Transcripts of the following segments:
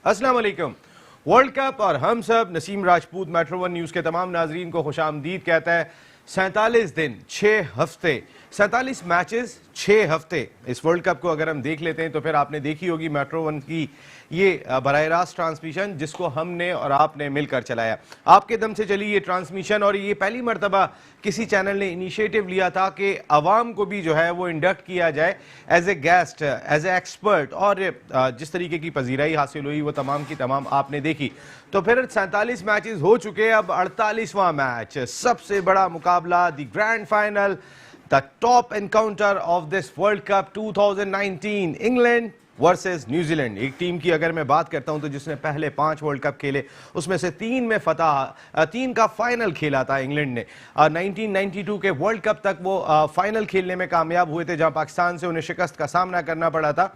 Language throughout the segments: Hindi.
अस्सलाम वालेकुम। वर्ल्ड कप और हम सब Naseem Rajput metro one news के तमाम नाजरीन को खुशामदीद कहता है। 47 दिन 6 हफ्ते 47 मैचेस 6 हफ्ते इस वर्ल्ड कप को अगर हम देख लेते हैं तो फिर आपने देखी होगी मेट्रो वन की ये बराह रास्त ट्रांसमिशन जिसको हमने और आपने मिलकर चलाया। आपके दम से चली ये ट्रांसमिशन और ये पहली मरतबा किसी चैनल ने इनिशिएटिव लिया था कि अवाम को भी जो है वो इंडक्ट किया जाए as a guest, as a expert, और जिस तरीके की पजीराई हासिल हुई वो तमाम की तमाम आपने देखी। तो फिर 47 मैचेस हो चुके, अब 48वां मैच, सबसे बड़ा मुकाबला, the grand final, the top encounter of this world cup 2019, England versus New Zealand. एक टीम की अगर मैं बात करता हूं तो जिसने पहले 5 वर्ल्ड कप खेले उसमें से 3 में फतह, 3 का फाइनल खेला था इंग्लैंड ने। 1992 के वर्ल्ड कप तक वो फाइनल खेलने में कामयाब हुए थे जहां पाकिस्तान से उन्हें शिकस्त का सामना करना पड़ा था।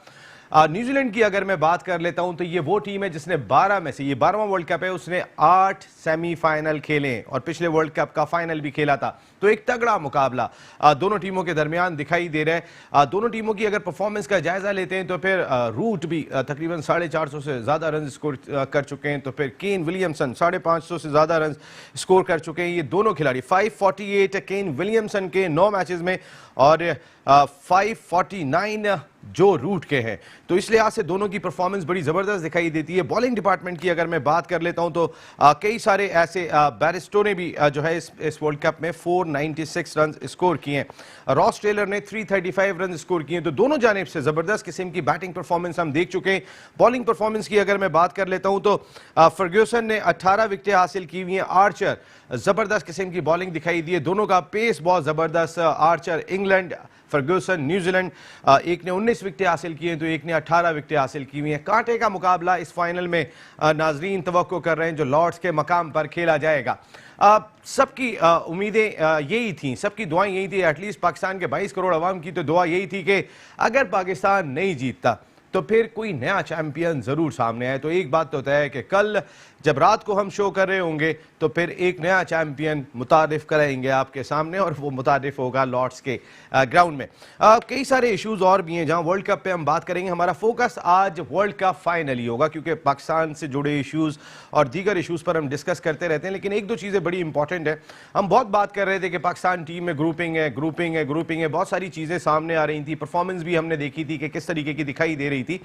न्यूजीलैंड की अगर मैं बात कर लेता हूं तो ये वो टीम है जिसने 12 में से, ये 12वां वर्ल्ड कप है, उसने 8 सेमीफाइनल खेले और पिछले वर्ल्ड कप का फाइनल भी खेला था। तो एक तगड़ा मुकाबला दोनों टीमों के दरमियान दिखाई दे रहा है। दोनों टीमों की अगर परफॉर्मेंस का जायजा लेते हैं तो फिर रूट भी तकरीबन 450 से ज्यादा रन स्कोर कर चुके हैं। तो फिर केन विलियमसन 550 से ज्यादा रन स्कोर कर चुके हैं ये दोनों खिलाड़ी। 548 केन विलियमसन के 9 मैचेस में और 549 जो रूट के हैं। तो इस लिहाज से दोनों की परफॉर्मेंस बड़ी जबरदस्त दिखाई देती है। बॉलिंग डिपार्टमेंट की अगर मैं बात कर लेता हूं तो कई सारे ऐसे बैरिस्टो ने भी जो है इस वर्ल्ड कप में 496 रन स्कोर किए हैं। रॉस टेलर ने 335 रन स्कोर किए हैं। तो दोनों जानिब से जबरदस्त किस्म की बैटिंग परफॉर्मेंस हम देख चुके हैं। बॉलिंग परफॉर्मेंस की अगर मैं बात कर लेता हूं तो फर्ग्यूसन ने 18 विकेटें हासिल की हुई हैं। आर्चर जबरदस्त किस्म की बॉलिंग दिखाई दी है। दोनों का पेस बहुत जबरदस्त। आर्चर इंग्लैंड, फर्ग्यूसन न्यूजीलैंड, एक ने 19 विकेटें हासिल की हैं तो एक ने 18 विकेटें हासिल की हुई हैं। कांटे का मुकाबला इस फाइनल में नाजरीन तवक्को कर रहे हैं जो लॉर्ड्स के मकाम पर खेला जाएगा। सबकी उम्मीदें यही थी, सबकी दुआएं यही थी, एटलीस्ट पाकिस्तान के 22 करोड़ अवाम की तो दुआ यही थी कि अगर पाकिस्तान नहीं जीतता तो फिर कोई नया चैंपियन जरूर सामने आए। तो एक बात तो तय है कि कल जब रात को हम शो कर रहे होंगे तो फिर एक नया चैंपियन मुतारिफ कराएंगे आपके सामने और वो मुतारिफ होगा लॉर्ड्स के ग्राउंड में। कई सारे इश्यूज और भी हैं जहां वर्ल्ड कप पे हम बात करेंगे। हमारा फोकस आज वर्ल्ड कप फाइनल ही होगा क्योंकि पाकिस्तान से जुड़े इश्यूज और दीगर इश्यूज पर हम डिस्कस करते रहते हैं, लेकिन एक दो चीज़ें बड़ी इंपॉर्टेंट है। हम बहुत बात कर रहे थे कि पाकिस्तान टीम में ग्रुपिंग है, बहुत सारी चीज़ें सामने आ रही थी। परफॉर्मेंस भी हमने देखी थी कि किस तरीके की दिखाई दे रही थी।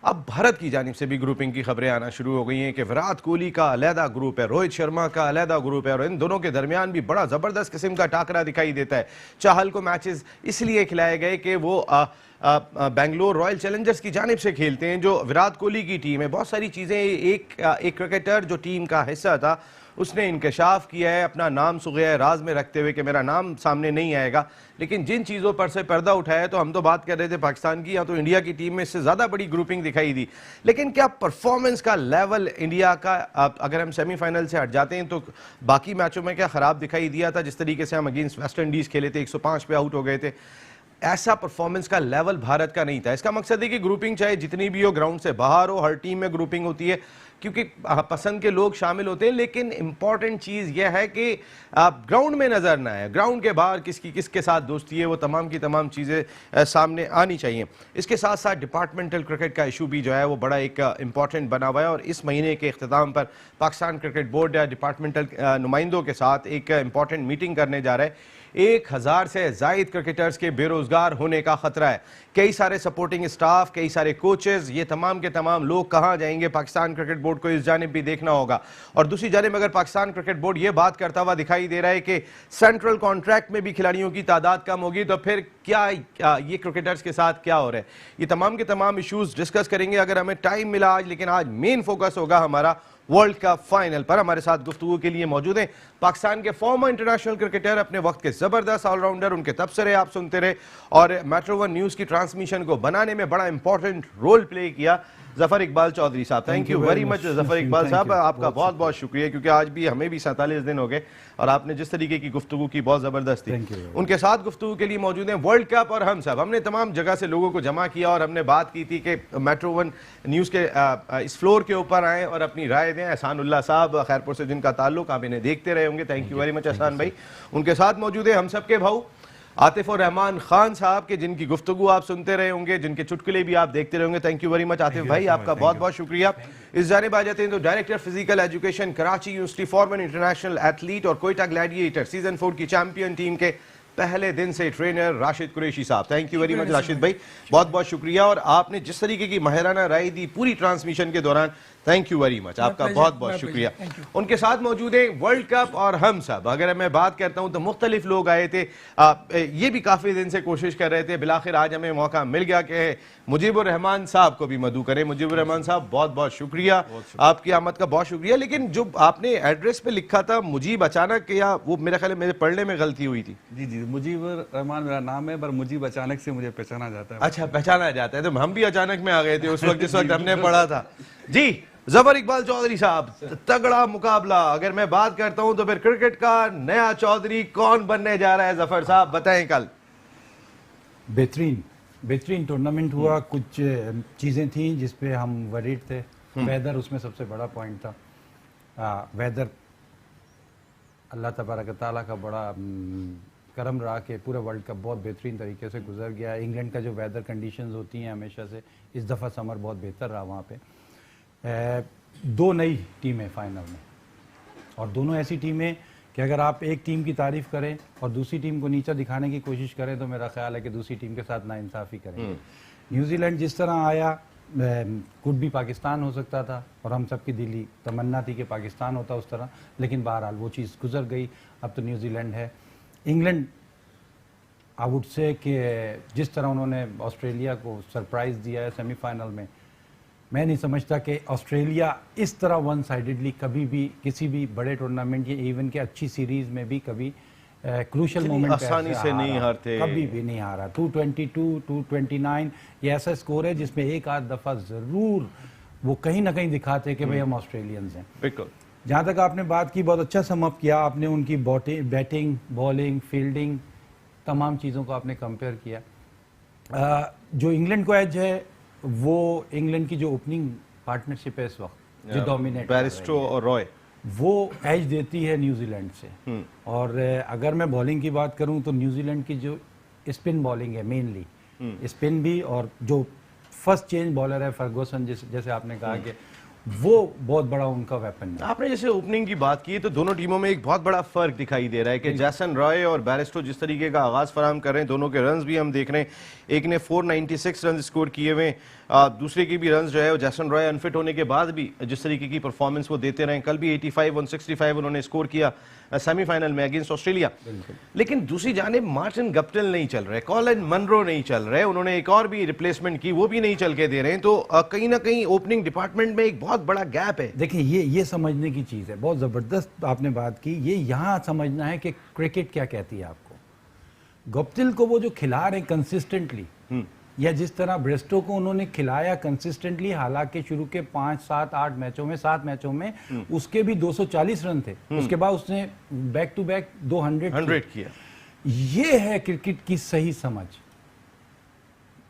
अब भारत की जानिब से भी ग्रुपिंग की खबरें आना शुरू हो गई हैं कि विराट कोहली का अलहदा ग्रुप है, रोहित शर्मा का अलहदा ग्रुप है और इन दोनों के दरमियान भी बड़ा ज़बरदस्त किस्म का टाकरा दिखाई देता है। चाहल को मैचेस इसलिए खिलाए गए कि वो बेंगलोर रॉयल चैलेंजर्स की जानिब से खेलते हैं जो विराट कोहली की टीम है। बहुत सारी चीज़ें, एक क्रिकेटर जो टीम का हिस्सा था उसने इंकशाफ किया है, अपना नाम सुगया राज में रखते हुए कि मेरा नाम सामने नहीं आएगा, लेकिन जिन चीज़ों पर से पर्दा उठाया तो हम तो बात कर रहे थे पाकिस्तान की या तो इंडिया की टीम में इससे ज़्यादा बड़ी ग्रुपिंग दिखाई दी। लेकिन क्या परफॉर्मेंस का लेवल इंडिया का, अगर हम सेमीफाइनल से हट जाते हैं तो बाकी मैचों में क्या ख़राब दिखाई दिया था? जिस तरीके से हम अगेंस्ट वेस्ट इंडीज़ खेले थे 105 पे आउट हो गए थे, ऐसा परफॉर्मेंस का लेवल भारत का नहीं था। इसका मकसद है कि ग्रुपिंग चाहे जितनी भी हो, ग्राउंड से बाहर हो, हर टीम में ग्रुपिंग होती है क्योंकि पसंद के लोग शामिल होते हैं, लेकिन इंपॉर्टेंट चीज़ यह है कि ग्राउंड में नज़र ना आए, ग्राउंड के बाहर किसकी किसके साथ दोस्ती है वो तमाम की तमाम चीज़ें सामने आनी चाहिए। इसके साथ साथ डिपार्टमेंटल क्रिकेट का इशू भी जो है वो बड़ा एक इंपॉर्टेंट बना हुआ है और इस महीने के अख्ताम पर पाकिस्तान क्रिकेट बोर्ड या डिपार्टमेंटल नुमाइंदों के साथ एक इंपॉर्टेंट मीटिंग करने जा रहा है। 1000 से जायद क्रिकेटर्स के बेरोजगार होने का खतरा है। कई सारे सपोर्टिंग स्टाफ, कई सारे कोचेस, ये तमाम के तमाम लोग कहाँ जाएंगे? पाकिस्तान क्रिकेट बोर्ड को इस जानिब भी देखना होगा। और दूसरी जानिब अगर पाकिस्तान क्रिकेट बोर्ड ये बात करता हुआ दिखाई दे रहा है कि सेंट्रल कॉन्ट्रैक्ट में भी खिलाड़ियों की तादाद कम होगी तो फिर क्या ये क्रिकेटर्स के साथ क्या हो रहा है? ये तमाम के तमाम इशूज डिस्कस करेंगे अगर हमें टाइम मिला आज, लेकिन आज मेन फोकस होगा हमारा वर्ल्ड कप फाइनल पर। हमारे साथ गुफ्तगू के लिए मौजूद हैं पाकिस्तान के फॉर्मर इंटरनेशनल क्रिकेटर, अपने वक्त के जबरदस्त ऑलराउंडर, उनके तबसरे आप सुनते रहे और मेट्रो वन न्यूज की ट्रांसमिशन को बनाने में बड़ा इंपॉर्टेंट रोल प्ले किया, जफर इकबाल चौधरी साहब। Thank you very much Zafar Iqbal साहब, आपका बहुत बहुत शुक्रिया क्योंकि आज भी हमें भी 47 दिन हो गए और आपने जिस तरीके की गुफ्तगू की बहुत जबरदस्त थी। उनके साथ गुफ्तगू के लिए मौजूद हैं वर्ल्ड कप और हम सब। हमने तमाम जगह से लोगों को जमा किया और हमने बात की थी कि मेट्रो वन न्यूज़ के इस फ्लोर के ऊपर आएँ और अपनी राय दें। एहसानुल्लाह साहब खैरपुर से जिनका ताल्लुक, आप इन्हें देखते रहे होंगे, थैंक यू वेरी मच एहसान भाई। उनके साथ मौजूद है हम सब के भाऊ आतिफ और रहमान खान साहब के, जिनकी गुफ्तगू आप सुनते रहे होंगे, जिनके चुटकुले भी आप देखते रहे होंगे। Thank you very much Atif भाई, आपका बहुत बहुत शुक्रिया। इस जानिब आ जाते हैं तो director physical education Karachi university, farmer international athlete और कोयटा ग्लैडिएटर सीजन 4 की चैंपियन टीम के पहले दिन से ट्रेनर राशिद कुरैशी साहब। Thank you very much Rashid भाई, बहुत बहुत शुक्रिया। और आपने जिस तरीके की माहिराना राय दी पूरी ट्रांसमिशन के दौरान, थैंक यू वेरी मच, आपका बहुत बहुत शुक्रिया। उनके साथ मौजूद है वर्ल्ड कप और हम सब। अगर मैं बात करता हूं तो मुख्तलिफ लोग आए थे, ये भी काफी दिन से कोशिश कर रहे थे, बिलाखिर आज हमें मौका मिल गया कि मुजीबुर रहमान साहब को भी मदू करें। मुजीबुर रहमान साहब बहुत बहुत शुक्रिया, आपकी आमद का बहुत शुक्रिया। लेकिन जो आपने एड्रेस पे लिखा था मुजीब अचानक, या वो मेरे ख्याल मेरे पढ़ने में गलती हुई थी? जी जी, मुजीबुर रहमान मेरा नाम है, पर मुजीब अचानक से मुझे पहचाना जाता है। अच्छा, पहचाना जाता है, तो हम भी अचानक में आ गए थे उस वक्त जिस वक्त हमने पढ़ा था। जी जफर इकबाल चौधरी साहब, तगड़ा मुकाबला। अगर मैं बात करता हूं तो फिर क्रिकेट का नया चौधरी कौन बनने जा रहा है? जफर साहब बताएं। कल बेहतरीन टूर्नामेंट हुआ, कुछ चीजें थी जिसपे हम वरीड थे। वेदर उसमें सबसे बड़ा पॉइंट था। वेदर अल्लाह तबारक तआला का बड़ा करम रहा कि पूरा वर्ल्ड कप बहुत बेहतरीन तरीके से गुजर गया। इंग्लैंड का जो वेदर कंडीशंस होती हैं हमेशा से, इस दफ़ा समर बहुत बेहतर रहा वहाँ पे। दो नई टीमें फाइनल में, और दोनों ऐसी टीमें कि अगर आप एक टीम की तारीफ करें और दूसरी टीम को नीचा दिखाने की कोशिश करें तो मेरा ख्याल है कि दूसरी टीम के साथ नाइंसाफ़ी करेंगे। न्यूजीलैंड जिस तरह आया, कुछ भी पाकिस्तान हो सकता था, और हम सबकी दिली तमन्ना थी कि पाकिस्तान होता उस तरह, लेकिन बहरहाल वो चीज़ गुजर गई। अब तो न्यूजीलैंड है। इंग्लैंड आई वुड से कि जिस तरह उन्होंने ऑस्ट्रेलिया को सरप्राइज़ दिया है सेमीफाइनल में, मैं नहीं समझता कि ऑस्ट्रेलिया इस तरह वन साइडेडली कभी भी किसी भी बड़े टूर्नामेंट या इवन के अच्छी सीरीज में भी कभी क्रूशल मोमेंट आसानी से नहीं हारते, कभी भी नहीं हारा। 222, 229 ये ऐसा स्कोर है जिसमें एक आध दफ़ा ज़रूर वो कहीं ना कहीं दिखाते कि भाई हम ऑस्ट्रेलियंस हैं। बिल्कुल। जहाँ तक आपने बात की, बहुत अच्छा समअप किया आपने, उनकी बैटिंग, बॉलिंग, फील्डिंग, तमाम चीज़ों को आपने कंपेयर किया। जो इंग्लैंड को एज है वो इंग्लैंड की जो ओपनिंग पार्टनरशिप है इस वक्त, जो डोमिनेट बैरिस्टो और रॉय, वो एज देती है न्यूजीलैंड से। और अगर मैं बॉलिंग की बात करूं तो न्यूजीलैंड की जो स्पिन बॉलिंग है, मेनली स्पिन भी, और जो फर्स्ट चेंज बॉलर है फर्गूसन, जैसे आपने कहा कि वो बहुत बड़ा उनका वेपन है। आपने जैसे ओपनिंग की बात की तो दोनों टीमों में एक बहुत बड़ा फर्क दिखाई दे रहा है कि जैसन रॉय और बैरिस्टो जिस तरीके का आगाज फराम कर रहे हैं, दोनों के रन्स भी हम देख रहे हैं। एक ने 496 रन स्कोर किए हुए, दूसरे की भी रन्स जो है जैसन रॉय अनफिट होने के बाद भी जिस तरीके की परफॉर्मेंस वो देते रहे, कल भी 85 165 उन्होंने स्कोर किया सेमीफाइनल में अगेंस्ट ऑस्ट्रेलिया। लेकिन दूसरी जानिब मार्टिन गप्टिल नहीं चल रहे, कॉलिन मनरो नहीं चल रहे, उन्होंने एक और भी रिप्लेसमेंट की, वो भी नहीं चल के दे रहे हैं। तो कहीं ना कहीं ओपनिंग डिपार्टमेंट में एक बहुत बड़ा गैप है। देखिए ये समझने की चीज़ है, बहुत ज़बरदस्त आपने बात की। ये यहाँ समझना है कि क्रिकेट क्या कहती है आपको। गप्टिल को वो जो खिला रहे कंसिस्टेंटली, या जिस तरह ब्रेस्टो को उन्होंने खिलाया कंसिस्टेंटली, हालांकि शुरू के 5, 7, 8 मैचों में, 7 मैचों में उसके भी 240 रन थे, उसके बाद उसने बैक टू बैक 200 किया। ये है क्रिकेट की सही समझ।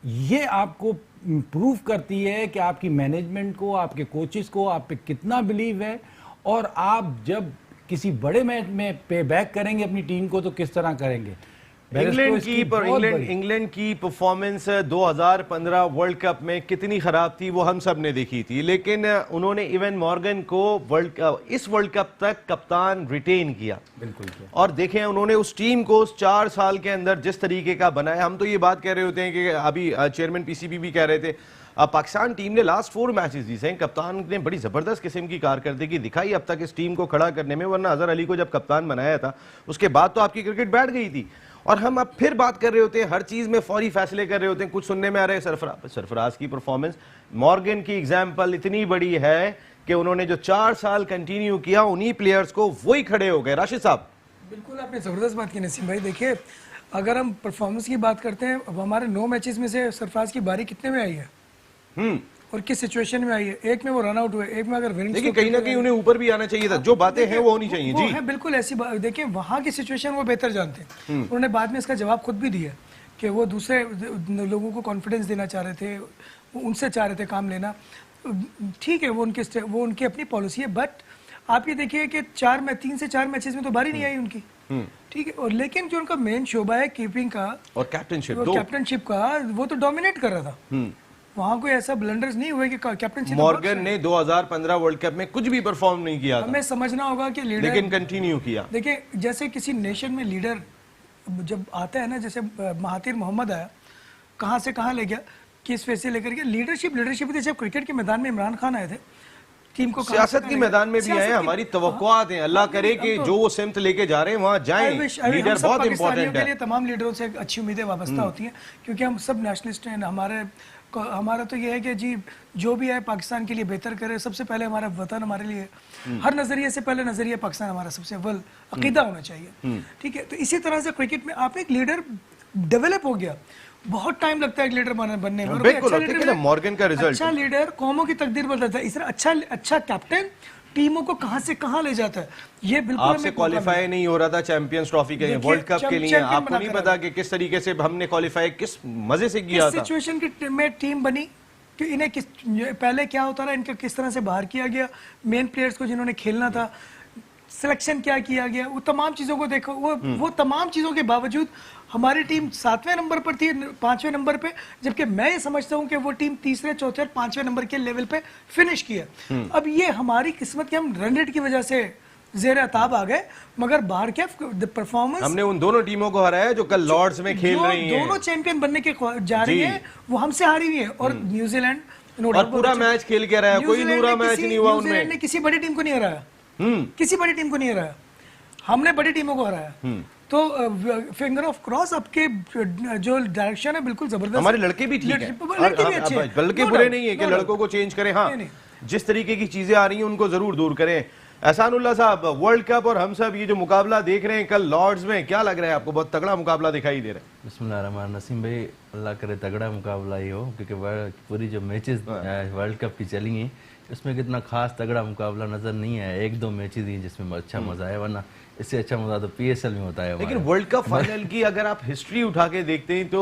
ये आपको प्रूव करती है कि आपकी मैनेजमेंट को, आपके कोचेस को आप पे कितना बिलीव है, और आप जब किसी बड़े मैच में पे बैक करेंगे अपनी टीम को तो किस तरह करेंगे। इंग्लैंड की परफॉर्मेंस 2015 वर्ल्ड कप में कितनी खराब थी वो हम सब ने देखी थी, लेकिन उन्होंने इवन मॉर्गन को इस वर्ल्ड कप तक कप्तान रिटेन किया। बिल्कुल। और देखें उन्होंने उस टीम को उस 4 साल के अंदर जिस तरीके का बनाया। हम तो ये बात कह रहे होते हैं कि अभी चेयरमैन पीसीबी भी कह रहे थे, पाकिस्तान टीम ने लास्ट 4 मैचेस जीते हैं, कप्तान ने बड़ी जबरदस्त किस्म की कारकर्दगी दिखाई अब तक इस टीम को खड़ा करने में, वरना अजहर अली को जब कप्तान बनाया था उसके बाद तो आपकी क्रिकेट बैठ गई थी। और हम अब फिर बात कर रहे होते हैं, हर चीज में फौरी फैसले कर रहे होते हैं। कुछ सुनने में आ रहा है सरफराज की परफॉर्मेंस, मॉर्गन की एग्जाम्पल इतनी बड़ी है कि उन्होंने जो 4 साल कंटिन्यू किया, उन्हीं प्लेयर्स को वही खड़े हो गए। राशिद साहब, बिल्कुल आपने जबरदस्त बात की नसीम भाई। देखिए अगर हम परफॉर्मेंस की बात करते हैं, अब हमारे 9 मैचेस में से सरफराज की बारी कितने में आई है और किस सिचुएशन में आई है। एक में वो रन आउट हुए, एक में अगर विनिंग, लेकिन कहीं ना कहीं उन्हें ऊपर भी आना चाहिए था। जो बातें हैं वो होनी चाहिए। जी है, बिल्कुल ऐसी बात। देखिए वहाँ की सिचुएशन वो बेहतर जानते हैं। उन्होंने बाद में इसका जवाब खुद भी दिया कि वो दूसरे लोगों को कॉन्फिडेंस देना चाह रहे थे, उनसे चाह रहे थे काम लेना। ठीक है, वो उनकी अपनी पॉलिसी है, बट आप ये देखिए कि 3 से 4 मैचेस में तो बारी नहीं आई उनकी, ठीक है, और लेकिन जो उनका मेन शोबा है कीपिंग का और कैप्टनशिप वो दो कैप्टनशिप का, वो तो डोमिनेट कर रहा था। वहां कोई ऐसा ब्लंडर्स नहीं हुए कि कैप्टनशिप मॉर्गन ने 2015 वर्ल्ड कप में कुछ भी परफॉर्म नहीं किया था, हमें समझना होगा कि लीडर, लेकिन कंटिन्यू किया। देखिए जैसे किसी नेशन में लीडर जब आता है ना, जैसे महातिर मोहम्मद आया, कहाँ से कहाँ ले गया, किस फेस से लेकर के लीडरशिप थी। जब क्रिकेट के मैदान में इमरान खान आए थे, टीम को सियासत के मैदान में भी आए, हमारी तवक्कुआत हैं, अल्लाह करे कि जो वो सिमत लेके जा रहे हैं वहां जाएं। लीडर बहुत इंपॉर्टेंट है। तमाम लीडरों से अच्छी उम्मीदें वाबस्ता होती हैं, क्योंकि हम सब नेशनलिस्ट हैं। हमारा तो ये है कि जी जो भी है पाकिस्तान के लिए बेहतर करे। सबसे पहले हमारा वतन हमारे लिए, हर नजरिए से पहले नजरिया पाकिस्तान हमारा सबसे अव्वल अकीदा होना चाहिए, ठीक है। तो इसी तरह से क्रिकेट में आपने एक लीडर डेवलप हो गया, बहुत टाइम लगता है एक लीडर बनने में। बिल्कुल, ठीक है, मॉर्गन का रिजल्ट, अच्छा लीडर कौमों की तकदीर बदलता है, इस तरह अच्छा कैप्टन टीमों को कहां से कहां ले जाता है। ये बिल्कुल आपसे क्वालिफाई नहीं हो रहा था चैंपियंस ट्रॉफी के लिए, वर्ल्ड कप के लिए, आपको नहीं पता कि किस तरीके से हमने क्वालिफाई किस मजे से किया था, सिचुएशन की में टीम बनी कि इन्हें पहले क्या होता रहा, इनका किस तरह से बाहर किया गया, मेन प्लेयर्स को जिन्होंने खेलना था, सिलेक्शन क्या किया गया, वो तमाम चीजों को देखो। वो तमाम चीजों के बावजूद हमारी टीम 7वें नंबर पर थी, 5वें नंबर पे, जबकि मैं ये समझता हूं कि वो टीम 3रे, 4थे और 5वें नंबर के लेवल पे फिनिश किया। अब ये हमारी किस्मत के, हम रन रेट की वजह से ज़ेर अताब आ गए, मगर बाहर क्या परफॉर्मेंस, हमने उन दोनों टीमों को हराया जो कल लॉर्ड्स में खेल रही हैं, दोनों चैंपियन बनने के जा रही है, वो हमसे हारी हुई है। और न्यूजीलैंड और पूरा मैच खेल के रहा है, कोई दूसरा मैच नहीं हुआ उनमें। न्यूजीलैंड ने किसी बड़ी टीम को नहीं हराया, किसी बड़ी टीम को नहीं हराया, हमने बड़ी टीमों को हराया। तो फिंगर ऑफ क्रॉस, आपके जो डायरेक्शन है बिल्कुल जबरदस्त। हमारे लड़के भी ठीक हैं, बल्कि बुरे नहीं है कि लड़कों को चेंज करें, हाँ जिस तरीके की चीजें आ रही हैं उनको जरूर दूर करें। एहसानुल्लाह साहब, वर्ल्ड कप और हम सब ये जो मुकाबला देख रहे हैं कल लॉर्ड्स में, क्या लग रहा है आपको? बहुत तगड़ा मुकाबला दिखाई दे रहा है। बिस्मिल्लाह नसीम भाई, अल्लाह करे तगड़ा मुकाबला ही हो, क्योंकि पूरी जो मैचेस वर्ल्ड कप की चली हैं उसमें कितना खास तगड़ा मुकाबला नजर नहीं आया। 1-2 मैचेस ही जिसमें अच्छा मजा आया, वरना इससे अच्छा मजा तो PSL में होता है। लेकिन वर्ल्ड कप फाइनल की अगर आप हिस्ट्री उठा के देखते हैं तो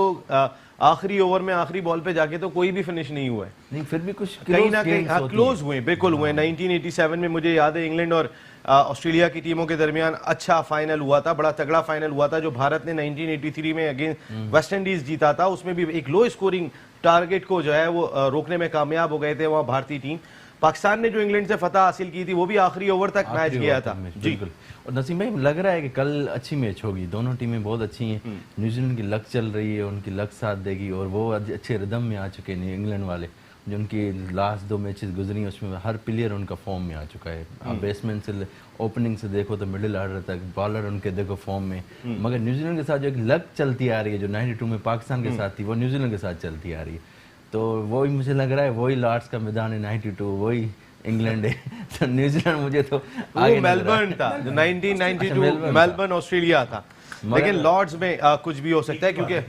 आखिरी ओवर में आखिरी बॉल पे जाके तो कोई भी फिनिश नहीं हुआ है। नहीं, फिर भी कुछ कहीं ना कहीं क्लोज हुए, बिल्कुल हुए। 1987 में मुझे याद है इंग्लैंड और ऑस्ट्रेलिया की टीमों के दरमियान अच्छा फाइनल हुआ था, बड़ा तगड़ा फाइनल हुआ था, जो भारत ने 1983 में अगेंस्ट वेस्ट इंडीज जीता था। उसमें भी एक लो स्कोरिंग टारगेट को जो है वो रोकने में कामयाब हो गए थे वहाँ भारतीय टीम। पाकिस्तान ने जो इंग्लैंड से फतह हासिल की थी वो भी आखिरी ओवर तक मैच गया था। जी, और नसीम भाई लग रहा है कि कल अच्छी मैच होगी, दोनों टीमें बहुत अच्छी हैं। न्यूजीलैंड की लक चल रही है, उनकी लक साथ देगी, और वो अच्छे रिदम में आ चुके हैं इंग्लैंड वाले। जो उनकी लास्ट 2 मैचेस गुजरी उसमें हर प्लेयर उनका फॉर्म में आ चुका है। आप बैट्समैन से ओपनिंग से देखो तो मिडिल ऑर्डर तक, बॉलर उनके देखो फॉर्म में। मगर न्यूजीलैंड के साथ जो एक लक चलती आ रही है, जो 92 में पाकिस्तान के साथ थी, वो न्यूजीलैंड के साथ चलती आ रही है। तो वही मुझे लग रहा है, वही लॉर्ड्स का मैदान है 92, वही इंग्लैंड है। तो न्यूजीलैंड मुझे तो आगे मेलबर्न था, 1992 मेलबर्न ऑस्ट्रेलिया था, लेकिन लॉर्ड्स में कुछ भी हो सकता है, क्योंकि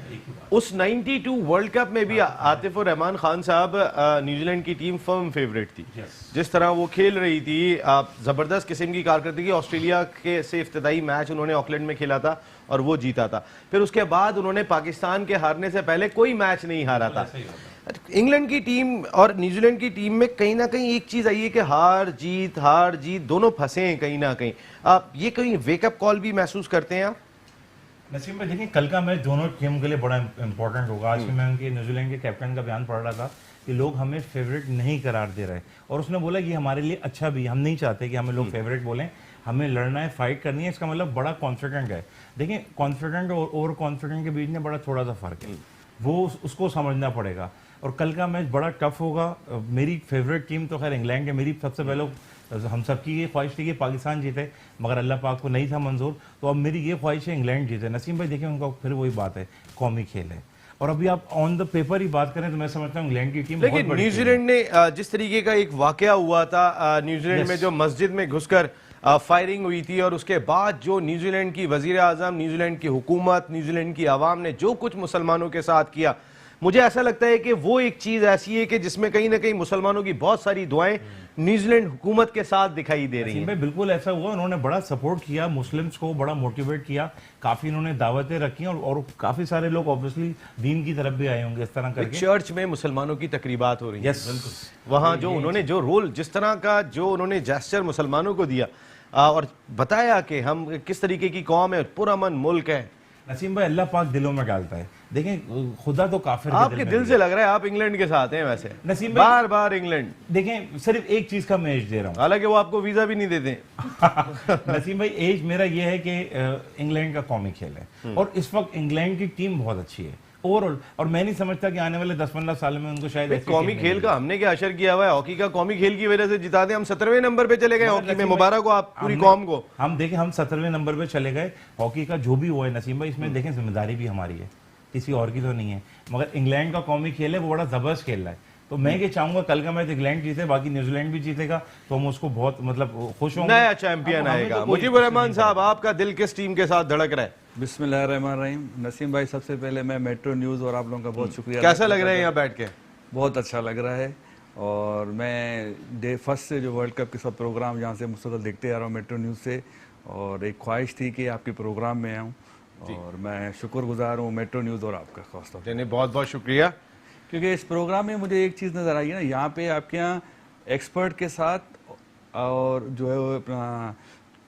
उस 92 वर्ल्ड कप में भी आतिफ और रहमान खान साहब न्यूजीलैंड की टीम फर्म फेवरेट थी। जिस तरह वो खेल रही थी, जबरदस्त किस्म की कारकर्दगी। ऑस्ट्रेलिया के से इफ्तिदाई मैच उन्होंने ऑकलैंड में खेला था और वो जीता था। फिर उसके बाद उन्होंने पाकिस्तान के हारने से पहले कोई मैच नहीं हारा था। इंग्लैंड की टीम और न्यूजीलैंड की टीम में कहीं ना कहीं एक चीज आई है कि हार जीत दोनों फंसे हैं कहीं ना कहीं। आप ये कहीं वेकअप कॉल भी महसूस करते हैं आप? नसीम भाई देखिए, कल का मैच दोनों टीम के लिए बड़ा इंपॉर्टेंट होगा। आज मैं उनके न्यूजीलैंड के कैप्टन का बयान पढ़ रहा था कि लोग हमें फेवरेट नहीं करार दे रहे, और उसने बोला कि हमारे लिए अच्छा भी, हम नहीं चाहते कि हमें लोग फेवरेट बोलें, हमें लड़ना है, फाइट करनी है। इसका मतलब बड़ा कॉन्फिडेंट है। देखिए, कॉन्फिडेंट और ओवर कॉन्फिडेंट के बीच में बड़ा थोड़ा सा फर्क है, वो उसको समझना पड़ेगा। और कल का मैच बड़ा टफ होगा। मेरी फेवरेट टीम तो खैर इंग्लैंड है। मेरी सबसे पहले हम सबकी ये ख्वाहिश थी कि पाकिस्तान जीते, मगर अल्लाह पाक को नहीं था मंजूर, तो अब मेरी ये ख्वाहिश है इंग्लैंड जीते। नसीम भाई देखिए, उनका फिर वही बात है, कौमी खेल है। और अभी आप ऑन द पेपर ही बात करें तो मैं समझता हूँ इंग्लैंड की टीम बहुत बड़ी। लेकिन न्यूजीलैंड ने जिस तरीके का एक वाकया हुआ था न्यूजीलैंड में, जो मस्जिद में घुसकर फायरिंग हुई थी, और उसके बाद जो न्यूजीलैंड की वजीर आजम, न्यूजीलैंड की हुकूमत, न्यूजीलैंड की आवाम ने जो कुछ मुसलमानों के साथ किया, मुझे ऐसा लगता है कि वो एक चीज ऐसी है कि जिसमें कहीं ना कहीं मुसलमानों की बहुत सारी दुआएं न्यूजीलैंड हुकूमत के साथ दिखाई दे रही नसीम हैं। भाई बिल्कुल ऐसा हुआ, उन्होंने बड़ा सपोर्ट किया मुस्लिम्स को, बड़ा मोटिवेट किया, काफी उन्होंने दावतें रखी और काफी सारे लोग ऑब्वियसली दीन की तरफ भी आए होंगे इस तरह करके। चर्च में मुसलमानों की तकरीबात हो रही है। यस बिल्कुल। वहां जो उन्होंने जो रोल, जिस तरह का जो उन्होंने जेस्चर मुसलमानों को दिया और बताया कि हम किस तरीके की कौम है, पुरअमन मुल्क है। नसीम भाई अल्लाह पाक दिलों में डालता है। देखें खुदा तो काफिर के आपके में दिल भी से है। लग रहा है आप इंग्लैंड के साथ हैं वैसे। नसीम भाई- बार बार इंग्लैंड, देखें सिर्फ एक चीज का मैं एज दे रहा हूँ। हालांकि वो आपको वीजा भी नहीं देते। नसीम भाई एज मेरा ये है कि इंग्लैंड का कौमी खेल है और इस वक्त इंग्लैंड की टीम बहुत अच्छी है ओवरऑल, और मैं नहीं समझता कि आने वाले 10-15 साल में उनको शायद ऐसी कौमी टीम खेल मिलेगी। का हमने क्या असर किया हुआ है? हॉकी का कौमी खेल की वजह से जिता दे, हम 17वें नंबर पे चले गए मगर हॉकी में। नसीम मुबारक हो भाई, आप पूरी हमने- कौम को। हम देखें हम 17वें नंबर पे चले गए। हॉकी का जो भी हुआ है नसीम भाई, इसमें देखें जिम्मेदारी भी हमारी है, किसी और की तो नहीं है। मगर इंग्लैंड का कौमी खेल है, वो बड़ा जबरदस्त खेल रहा है। तो मैं ये चाहूंगा कल का मैच इंग्लैंड जीते, बाकी न्यूजीलैंड भी जीतेगा तो हम उसको बहुत मतलब खुश होंगे। नया चैंपियन हमें आएगा। तो कोई मुजीबुर रहमान नहीं साहब, आपका दिल किस टीम के साथ धड़क रहा है? बिस्मिल्लाहिर्रहमानिर्रहीम। नसीम भाई, सबसे पहले मैं मेट्रो न्यूज़ और आप लोगों का बहुत शुक्रिया कैसा अदा लग करता रहा है हूं। यहाँ बैठ के? बहुत अच्छा लग रहा है। और मैं डे फर्स्ट से जो वर्ल्ड कप के सब प्रोग्राम यहाँ से मुस्तकिल देखते आ रहा हूँ मेट्रो न्यूज़ से, और एक ख्वाहिश थी कि आपके प्रोग्राम में आऊँ, और मैं शुक्रगुजार हूँ मेट्रो न्यूज़ और आपका खास तौर चलिए, बहुत बहुत शुक्रिया। क्योंकि इस प्रोग्राम में मुझे एक चीज़ नज़र आई है ना, यहाँ पे आपके यहाँ एक्सपर्ट के साथ और जो है वो अपना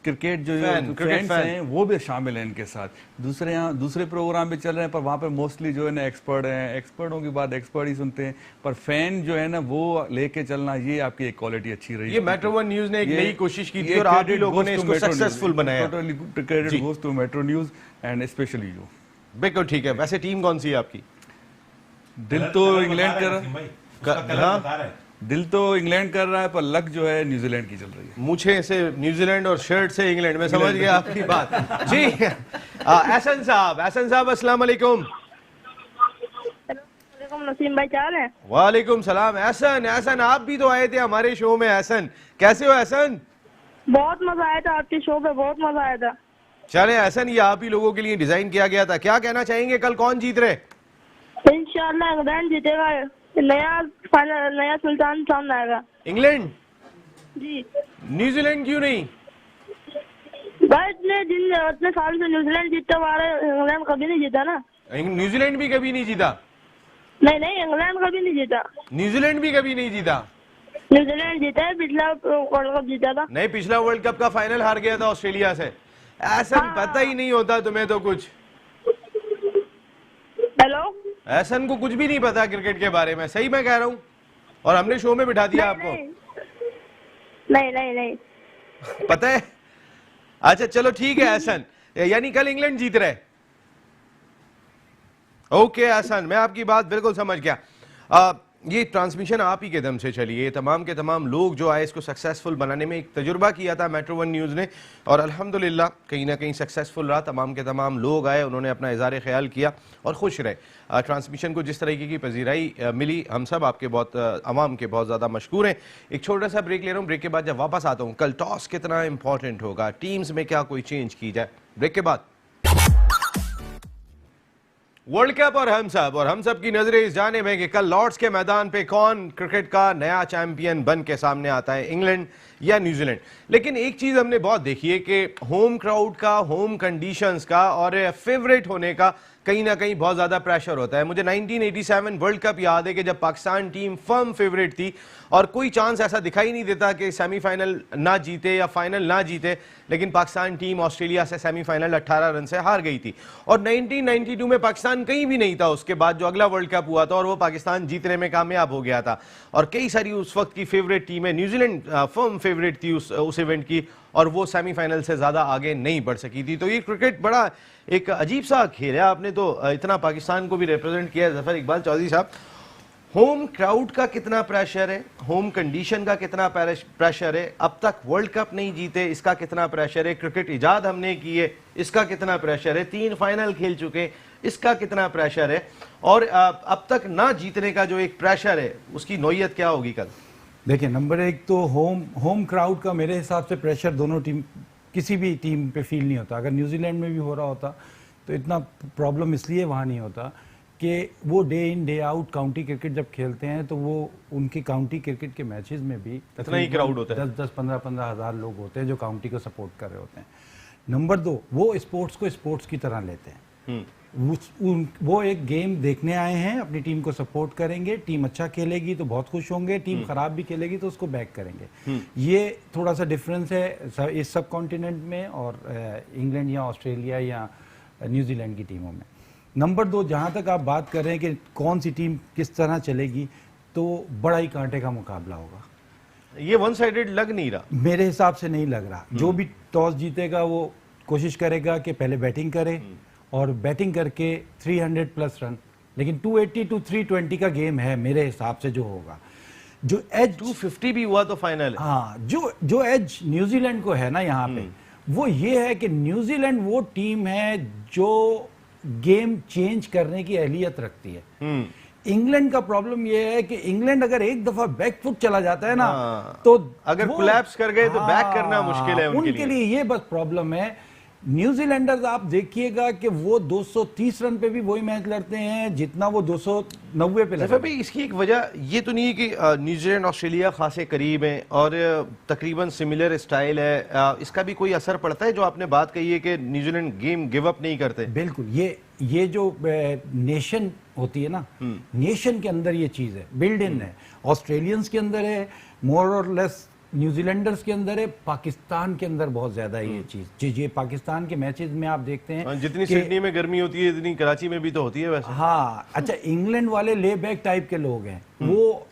क्रिकेट जो क्रिकेट फैंस फैन हैं वो भी शामिल हैं इनके साथ। दूसरे यहाँ दूसरे प्रोग्राम भी चल रहे हैं, पर वहाँ पे मोस्टली जो है ना एक्सपर्ट हैं, एक्सपर्टों की बात एक्सपर्ट ही सुनते हैं, पर फैन जो है ना वो लेके चलना, ये आपकी एक क्वालिटी अच्छी रही। ये मेट्रो वन न्यूज ने एक ये- नई कोशिश की थी ये और आप ही credit लोगों goes ने to इसको Metro News. सक्सेसफुल बनाया। Totally credit जी। goes to Metro News and especially you. बिल्कुल ठीक है। वैसे टीम कौन सी है आपकी? दिल तो इंग्लैंड कर हाँ? दिल तो इंग्लैंड कर रहा है, पर लक जो है न्यूजीलैंड की चल रही है। मुझे से न्यूजीलैंड और शर्ट से इंग्लैंड में समझ गया आपकी बात। जी एहसन साहब अस्सलाम वालेकुम। वालेकुम नसीम भाई, क्या हाल है? वालेकुम सलाम। एहसन आप भी तो आए थे हमारे शो में। एहसन कैसे हो एहसन? बहुत मजा आया था आपके शो पे, बहुत मजा आया था। चले एहसन, ये आप ही लोगों के लिए डिजाइन किया गया था। क्या कहना चाहेंगे, कल कौन जीत रहे? इंशाल्लाह इंग्लैंड जीतेगा, नया फाइनल, नया सुल्तान सामने आएगा। इंग्लैंड? जी न्यूजीलैंड क्यों नहीं? भाई इतने साल से न्यूजीलैंड जीतता हुआ आ रहा है, इंग्लैंड कभी नहीं जीता ना। न्यूजीलैंड भी कभी नहीं जीता। नहीं इंग्लैंड कभी नहीं जीता, न्यूजीलैंड भी कभी नहीं जीता। न्यूजीलैंड जीता है, पिछला वर्ल्ड कप जीता था। नहीं, पिछला वर्ल्ड कप का फाइनल हार गया था ऑस्ट्रेलिया से। ऐसा पता ही नहीं होता तुम्हें तो कुछ। हेलो, ऐसन को कुछ भी नहीं पता क्रिकेट के बारे में, सही मैं कह रहा हूँ? और हमने शो में बिठा दिया आपको। नहीं पता है? अच्छा चलो ठीक है एहसन, यानी कल इंग्लैंड जीत रहे। ओके एहसन, मैं आपकी बात बिल्कुल समझ गया। ये ट्रांसमिशन आप ही के दम से चली है। तमाम के तमाम लोग जो आए इसको सक्सेसफुल बनाने में एक तजुर्बा किया था मेट्रो वन न्यूज़ ने, और अल्हम्दुलिल्लाह कहीं ना कहीं सक्सेसफुल रहा। तमाम के तमाम लोग आए, उन्होंने अपना इज़हार ख्याल किया और खुश रहे। ट्रांसमिशन को जिस तरीके की पजीराई मिली, हम सब आपके बहुत आवाम के बहुत ज़्यादा मशकूर हैं। एक छोटा सा ब्रेक ले रहा हूँ, ब्रेक के बाद जब वापस आता हूँ, कल टॉस कितना इंपॉर्टेंट होगा, टीम्स में क्या कोई चेंज की जाए, ब्रेक के बाद। वर्ल्ड कप और हम सब की नजरें इस जानिब है कि कल लॉर्ड्स के मैदान पे कौन क्रिकेट का नया चैंपियन बन के सामने आता है, इंग्लैंड या न्यूजीलैंड। लेकिन एक चीज हमने बहुत देखी है कि होम क्राउड का, होम कंडीशंस का और फेवरेट होने का कहीं ना कहीं बहुत ज्यादा प्रेशर होता है। मुझे 1987 वर्ल्ड कप याद है कि जब पाकिस्तान टीम फर्म फेवरेट थी और कोई चांस ऐसा दिखाई नहीं देता कि सेमीफाइनल ना जीते या फाइनल ना जीते, लेकिन पाकिस्तान टीम ऑस्ट्रेलिया से सेमीफाइनल 18 रन से हार गई थी। और 1992 में पाकिस्तान कहीं भी नहीं था उसके बाद जो अगला वर्ल्ड कप हुआ था, और वो पाकिस्तान जीतने में कामयाब हो गया था। और कई सारी उस वक्त की फेवरेट टीमें, न्यूजीलैंड फर्म फेवरेट थी उस इवेंट की, और वो सेमीफाइनल से ज़्यादा आगे नहीं बढ़ सकी थी। तो ये क्रिकेट बड़ा एक अजीब सा खेल है। आपने तो इतना पाकिस्तान को भी रिप्रेजेंट किया है जफर इकबाल चौधरी साहब। होम क्राउड का कितना प्रेशर है, होम कंडीशन का कितना प्रेशर है, अब तक वर्ल्ड कप नहीं जीते इसका कितना प्रेशर है, क्रिकेट इजाद हमने की है इसका कितना प्रेशर है, 3 फाइनल खेल चुके इसका कितना प्रेशर है, और अब तक ना जीतने का जो एक प्रेशर है उसकी नौयत क्या होगी कल? देखिए, नंबर एक तो होम क्राउड का मेरे हिसाब से प्रेशर दोनों टीम, किसी भी टीम पे फील नहीं होता। अगर न्यूजीलैंड में भी हो रहा होता तो इतना प्रॉब्लम इसलिए वहाँ नहीं होता कि वो day in day out county cricket जब खेलते हैं तो वो उनकी काउंटी क्रिकेट के मैचेस में भी इतना ही crowd होता है। 10-15 हज़ार लोग होते हैं जो काउंटी को सपोर्ट कर रहे होते हैं। नंबर 2, वो स्पोर्ट्स को स्पोर्ट्स की तरह लेते हैं। वो एक गेम देखने आए हैं, अपनी टीम को सपोर्ट करेंगे, टीम अच्छा खेलेगी तो बहुत खुश होंगे, टीम खराब भी खेलेगी तो उसको बैक करेंगे। ये थोड़ा सा डिफरेंस है इस सब कॉन्टिनेंट में और इंग्लैंड या ऑस्ट्रेलिया या न्यूजीलैंड की टीमों में। नंबर 2, जहाँ तक आप बात कर रहे हैं कि कौन सी टीम किस तरह चलेगी, तो बड़ा ही कांटे का मुकाबला होगा। ये वन साइडेड लग नहीं रहा मेरे हिसाब से, नहीं लग रहा। जो भी टॉस जीतेगा वो कोशिश करेगा कि पहले बैटिंग करे और बैटिंग करके 300 प्लस रन, लेकिन 280 to 320 का गेम है मेरे हिसाब से जो होगा। जो एज 250 भी हुआ तो फाइनल है। हाँ, जो एज न्यूजीलैंड को है ना यहाँ पे, वो ये है कि न्यूजीलैंड वो टीम है जो गेम चेंज करने की अहलियत रखती है। इंग्लैंड का प्रॉब्लम ये है कि इंग्लैंड अगर एक दफा बैक फुट चला जाता है ना, तो अगर कोलैप्स कर गए तो बैक करना मुश्किल है उनके लिए ये बस प्रॉब्लम है। न्यूजीलैंडर्स आप देखिएगा कि वो 230 रन पे भी वही मैच लड़ते हैं जितना वो 290 पे लड़ते हैं। भाई इसकी एक वजह ये तो नहीं है कि न्यूजीलैंड ऑस्ट्रेलिया खासे करीब हैं और तकरीबन सिमिलर स्टाइल है, इसका भी कोई असर पड़ता है जो आपने बात कही है कि न्यूजीलैंड गेम गिव अप नहीं करते? बिल्कुल, ये जो नेशन होती है ना, नेशन के अंदर ये चीज है, बिल्ड इन है। ऑस्ट्रेलियंस के अंदर है, मोर और लेस न्यूजीलैंडर्स के अंदर है, पाकिस्तान के अंदर बहुत ज्यादा है ये चीज। ये पाकिस्तान के मैचेस में आप देखते हैं जितनी सिडनी में गर्मी होती है इतनी कराची में भी तो होती है वैसे। हाँ, अच्छा, इंग्लैंड वाले ले बैक टाइप के लोग हैं। वो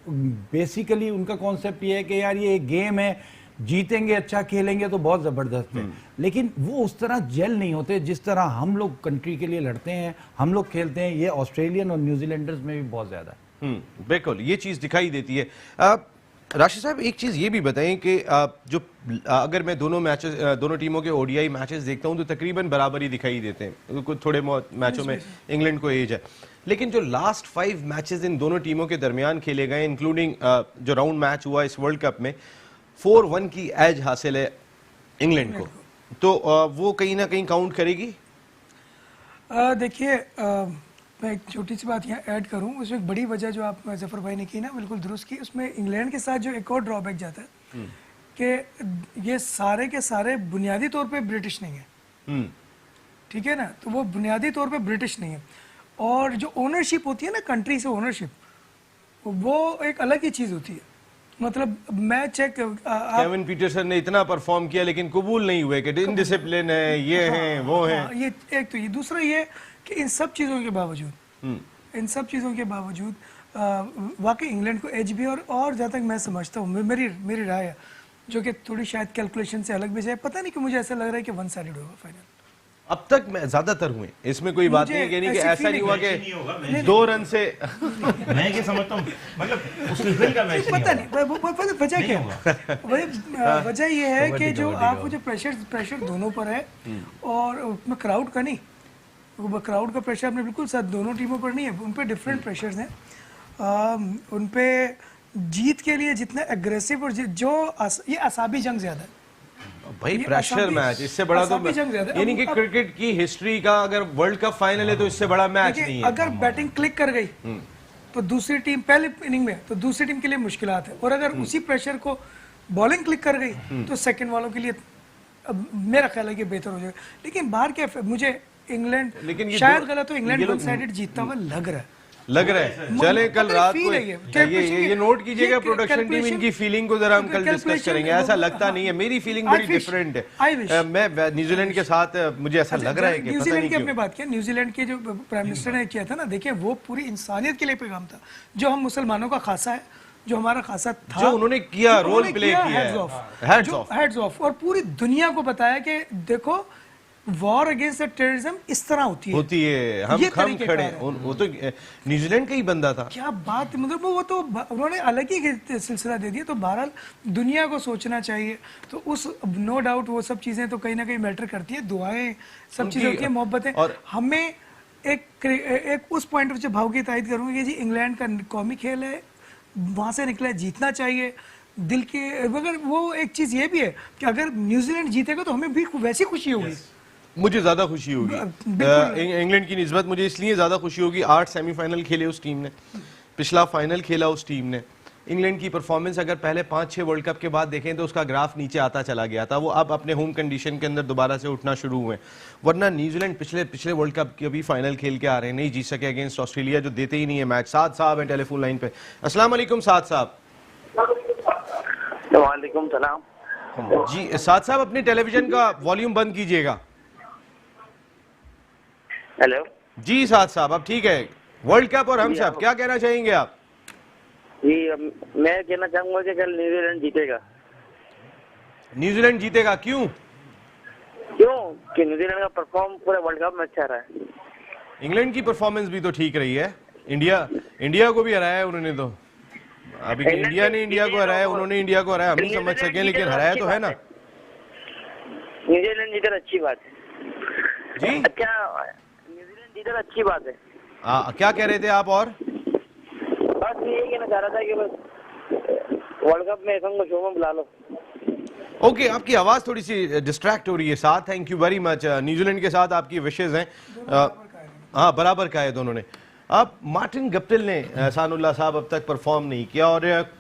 बेसिकली उनका कॉन्सेप्ट ये है कि यार ये एक गेम है, जीतेंगे, अच्छा खेलेंगे तो बहुत जबरदस्त है, लेकिन वो उस तरह जेल नहीं होते जिस तरह हम लोग कंट्री के लिए लड़ते हैं, हम लोग खेलते हैं। ये ऑस्ट्रेलियन और न्यूजीलैंडर्स में भी बहुत ज्यादा है। बिल्कुल, ये चीज दिखाई देती है। राशिद साहब, एक चीज ये भी बताएं कि जो अगर मैं दोनों टीमों के ओडीआई मैचेस देखता हूं तो तकरीबन बराबर ही दिखाई देते हैं। कुछ थोड़े मैचों में इंग्लैंड को एज है, लेकिन जो लास्ट 5 मैचेस इन दोनों टीमों के दरमियान खेले गए, इंक्लूडिंग जो राउंड मैच हुआ इस वर्ल्ड कप में, 4-1 की एज हासिल है इंग्लैंड को, तो वो कहीं ना कहीं काउंट करेगी। देखिए, मैं एक छोटी सी बात यहाँ ऐड करूँ, उसमें एक बड़ी वजह जो आप जफर भाई ने की ना, बिल्कुल दुरुस्त की। उसमें इंग्लैंड के साथ जो एक और ड्रॉबैक जाता है कि ये सारे के सारे बुनियादी तौर पे ब्रिटिश नहीं है, ठीक है ना, तो वो बुनियादी तौर पे ब्रिटिश नहीं है। और जो ओनरशिप होती है ना, कंट्री से ओनरशिप, वो एक अलग ही चीज़ होती है। मतलब मैं चेक केविन पीटरसन ने इतना परफॉर्म किया लेकिन कबूल नहीं हुए कि इनडिसिप्लिन है, ये हैं, वो हैं। ये एक तो ये, दूसरा ये कि इन सब चीज़ों के बावजूद वाकई इंग्लैंड को एज भी, और जहाँ तक मैं समझता हूँ, मेरी राय है, जो कि थोड़ी शायद कैलकुलेशन से अलग भी है, पता नहीं कि मुझे ऐसा लग रहा है कि 1 साइडेड होगा फाइनल। अब तक मैं ज्यादातर हुए, इसमें कोई बात नहीं है कि ऐसा नहीं हुआ कि 2 रन से मैं ये समझता हूँ, मतलब उस लेवल का मैच पता नहीं वजह क्या है। वजह ये है कि जो आपको जो प्रेशर दोनों पर है, और उसमें क्राउड का नहीं, क्राउड का प्रेशर अपने बिल्कुल साथ दोनों टीमों पर नहीं है, उन पर डिफरेंट प्रेशर्स हैं। उन पे जीत के लिए जितना एग्रेसिव और ये असाबी जंग ज्यादा है भाई, प्रेशर मैच इससे बड़ा तो यानी कि क्रिकेट की हिस्ट्री का अगर वर्ल्ड कप फाइनल है तो इससे बड़ा मैच नहीं है। अगर बैटिंग क्लिक कर गई तो दूसरी टीम पहले इनिंग में, तो दूसरी टीम के लिए मुश्किलात है, और अगर उसी प्रेशर को बॉलिंग क्लिक कर गई तो सेकंड वालों के लिए मेरा ख्याल है कि बेहतर हो जाएगा। लेकिन बाहर क्या, मुझे इंग्लैंड, शायद गलत हो, इंग्लैंड 1 साइडेड जीतता हुआ लग रहा है। चले कल रात को ये नोट कीजिएगा, प्रोडक्शन टीम इनकी फीलिंग को जरा हम कल डिस्कस करेंगे। ऐसा लगता नहीं है, मेरी फीलिंग बड़ी डिफरेंट है। मैं न्यूजीलैंड के साथ मुझे ऐसा लग रहा है कि न्यूजीलैंड की आपने बात किया, न्यूजीलैंड के जो प्राइम मिनिस्टर ने किया था ना, देखिए वो पूरी इंसानियत के लिए पैगाम था, जो हम मुसलमानों का खासा है, जो हमारा खासा था, जो उन्होंने किया, रोल प्ले किया, हेड्स ऑफ, और पूरी दुनिया को बताया कि देखो वॉर अगेंस्ट टेररिज्म इस तरह होती है, हम खड़े। वो तो न्यूजीलैंड का ही बंदा था। क्या बात, मतलब वो तो उन्होंने अलग ही सिलसिला दे दिया। तो बहरहाल दुनिया को सोचना चाहिए, तो उस नो डाउट वो सब चीजें तो कहीं ना कहीं मैटर करती है, दुआएं सब चीजें होती है, मोहब्बतें। और हमें एक उस पॉइंट से भाव की तायद करूंगी कि जी इंग्लैंड का कौमी खेल है, वहां से निकला, जीतना चाहिए दिल के। मगर वो एक चीज ये भी है कि अगर न्यूजीलैंड जीतेगा तो हमें भी वैसी खुशी होगी, मुझे ज्यादा खुशी होगी इंग्लैंड की निस्बत। मुझे इसलिए ज्यादा खुशी होगी, 8 सेमीफाइनल खेले उस टीम ने, पिछला फाइनल खेला उस टीम ने। इंग्लैंड की परफॉर्मेंस अगर पहले 5-6 वर्ल्ड कप के बाद देखें तो उसका ग्राफ नीचे आता चला गया था, वो अब अपने होम कंडीशन के अंदर दोबारा से उठना शुरू हुए। वरना न्यूजीलैंड पिछले वर्ल्ड कप के भी फाइनल खेल के आ रहे हैं, नहीं जीत सके अगेंस्ट ऑस्ट्रेलिया, जो देते ही नहीं है मैच। साद साहब है टेलीफोन लाइन पे। अस्सलाम वालेकुम साद साहब। वालेकुम सलाम जी साद साहब, अपने टेलीविजन का वॉल्यूम बंद कीजिएगा। हेलो जी साद साहब, अब ठीक है। वर्ल्ड कप और हम सब, क्या कहना चाहेंगे आप? जी मैं कहना चाहूंगा कि कल न्यूजीलैंड जीतेगा। न्यूजीलैंड जीतेगा, क्यों? क्यों कि न्यूजीलैंड का परफॉर्म पूरे वर्ल्ड कप में अच्छा रहा है। इंग्लैंड की परफॉर्मेंस भी तो ठीक रही है। इंडिया को भी हराया है उन्होंने, तो अभी इंडिया ने इंडिया को हराया, उन्होंने इंडिया को हराया, हम नहीं समझ सके, लेकिन हराया तो है ना। न्यूजीलैंड जीता अच्छी बात है जी। अच्छा, न्यूजीलैंड जीता अच्छी बात है। क्या कह रहे थे आप? और बस मैं यही कहना चाह रहा था कि बस वर्ल्ड कप में को शो में बुला लो। ओके, आपकी आवाज थोड़ी सी डिस्ट्रैक्ट हो रही है साथ। Thank you very much. New Zealand के साथ आपकी विशेष हैं। हाँ, बराबर का है दोनों ने। अब मार्टिन गप्टिल ने एहसानुल्लाह साहब अब तक परफॉर्म नहीं किया, और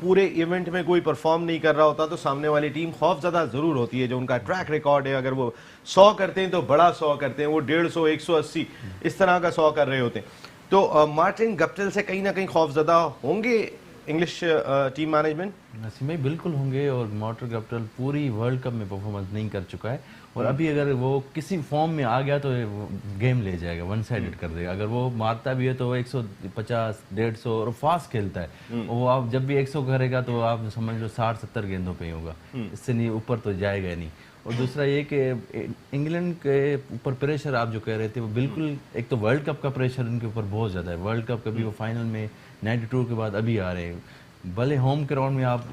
पूरे इवेंट में कोई परफॉर्म नहीं कर रहा होता तो सामने वाली टीम खौफजदा जरूर होती है। जो उनका ट्रैक रिकॉर्ड है, अगर वो 100 करते हैं तो बड़ा 100 करते हैं, वो 150, 180 इस तरह का 100 कर रहे होते हैं। तो मार्टिन गप्टिल से कहीं ना कहीं खौफजदा होंगे इंग्लिश टीम मैनेजमेंट? नसीम भाई बिल्कुल होंगे, और मार्टिन गप्टिल पूरी वर्ल्ड कप में परफॉर्मेंस नहीं कर चुका है, और अभी अगर वो किसी फॉर्म में आ गया तो गेम ले जाएगा, वन साइडेड कर देगा। अगर वो मारता भी है तो वो 150, 150 और फास्ट खेलता है, वो आप जब भी 100 करेगा तो आप समझ लो 60-70 गेंदों पे ही होगा, इससे नहीं ऊपर तो जाएगा नहीं। और दूसरा ये कि इंग्लैंड के ऊपर प्रेशर आप जो कह रहे थे वो बिल्कुल, एक तो वर्ल्ड कप का प्रेशर उनके ऊपर बहुत ज़्यादा है। वर्ल्ड कप कभी वो फाइनल में 92 के बाद अभी आ रहे हैं, भले होम ग्राउंड में आप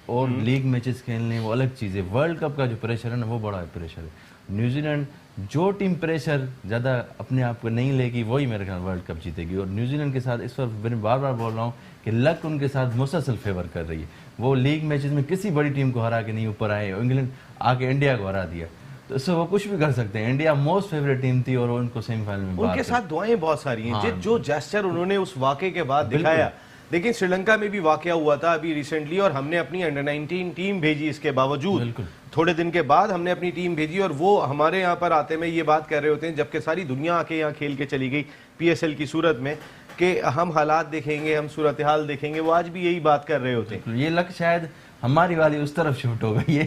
और लीग मैचेस खेलने वो अलग चीज़ है, वर्ल्ड कप का जो प्रेशर है ना वो बड़ा प्रेशर है। न्यूजीलैंड जो टीम प्रेशर ज़्यादा अपने आप को नहीं लेगी वही मेरे ख्याल वर्ल्ड कप जीतेगी। और न्यूजीलैंड के साथ इस वक्त मैं बार बार बोल रहा हूँ कि लक उनके साथ मुसलसल फेवर कर रही है। वो लीग मैचेस में किसी बड़ी टीम को हरा के नहीं ऊपर आए, इंग्लैंड आके इंडिया को हरा दिया, तो इससे वो कुछ भी कर सकते हैं। इंडिया मोस्ट फेवरेट टीम थी और उनको सेमीफाइनल में उनके साथ दुआएं बहुत सारी हैं। जो जेस्चर उन्होंने उस वाक़े के बाद दिखाया, लेकिन श्रीलंका में भी वाकया हुआ था अभी रिसेंटली, और हमने अपनी अंडर 19 टीम भेजी। इसके बावजूद थोड़े दिन के बाद हमने अपनी टीम भेजी, और वो हमारे यहाँ पर आते में ये बात कर रहे होते हैं, जबकि सारी दुनिया आके यहाँ खेल के चली गई PSL की सूरत में, कि हम हालात देखेंगे, हम सूरत हाल देखेंगे। वो आज भी यही बात कर रहे होते हैं। ये लक शायद हमारी वाली उस तरफ शिफ्ट हो गई है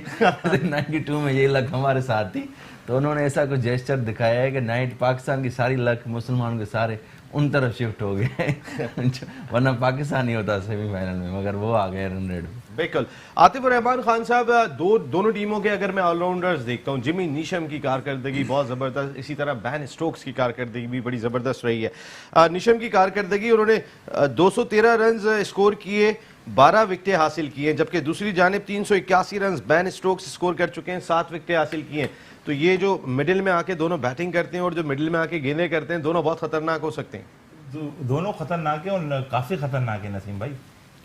92 में ये लक हमारे साथ थी, तो उन्होंने ऐसा कुछ जेस्चर दिखाया है कि पाकिस्तान की सारी लक मुसलमानों के सारे उन तरफ शिफ्ट हो गए वरना पाकिस्तान ही होता सेमीफाइनल में, मगर वो आ गए रन रेट में। बिल्कुल। आतिफ और रहमान खान साहब, दोनों टीमों के अगर मैं ऑलराउंडर्स देखता हूँ, जिमी नीशम की कारकर्दगी बहुत ज़बरदस्त, इसी तरह बैन स्टोक्स की कारकर्दगी भी बड़ी ज़बरदस्त रही है। नीशम की कारकर्दगी, उन्होंने 213 रन स्कोर किए, 12 विकेटें हासिल की हैं, जबकि दूसरी जानिब 381 रन बैन स्टोक्स स्कोर कर चुके हैं, 7 विकेटें हासिल की हैं। तो ये जो मिडिल में आके दोनों बैटिंग करते हैं और जो मिडिल में आके गेंदें करते हैं, दोनों बहुत खतरनाक हो सकते हैं। दोनों खतरनाक है और काफ़ी खतरनाक है नसीम भाई,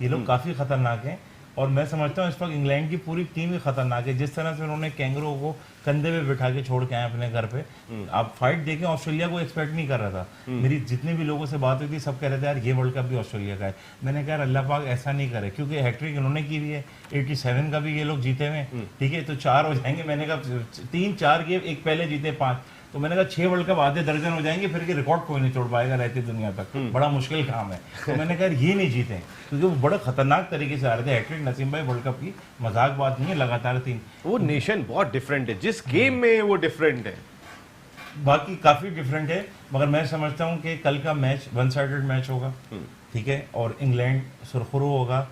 ये लोग काफ़ी खतरनाक हैं। और मैं समझता हूँ इस वक्त इंग्लैंड की पूरी टीम ही खतरनाक है। जिस तरह से उन्होंने कैंगरो को कंधे पे बिठा के छोड़ के आए अपने घर पे, आप फाइट देखें, ऑस्ट्रेलिया को एक्सपेक्ट नहीं कर रहा था। मेरी जितने भी लोगों से बात हुई थी सब कह रहे थे यार ये वर्ल्ड कप भी ऑस्ट्रेलिया का है। मैंने कहा अल्लाह पाक ऐसा नहीं करे, क्योंकि हैट्रिक इन्होंने की हुई है, 87 का भी ये लोग जीते हुए, ठीक है, तो 4 हो जाएंगे। मैंने कहा 3-4 गेम, एक पहले जीते 5, तो मैंने कहा 6 वर्ल्ड कप आधे दर्जन हो जाएंगे, फिर के रिकॉर्ड कोई नहीं तोड़ पाएगा रहती दुनिया तक, बड़ा मुश्किल काम है। तो मैंने कहा ये नहीं जीते, क्योंकि वो बड़ा खतरनाक तरीके से आ रहे थे। हैट्रिक नसीम भाई वर्ल्ड कप की मजाक बात नहीं है, लगातार 3। वो नेशन बहुत डिफरेंट है, जिस गेम में वो डिफरेंट है, बाकी काफी डिफरेंट है। मगर मैं समझता हूँ कि कल का मैच 1 साइडेड मैच होगा, ठीक है, और इंग्लैंड सुरखरू होगा।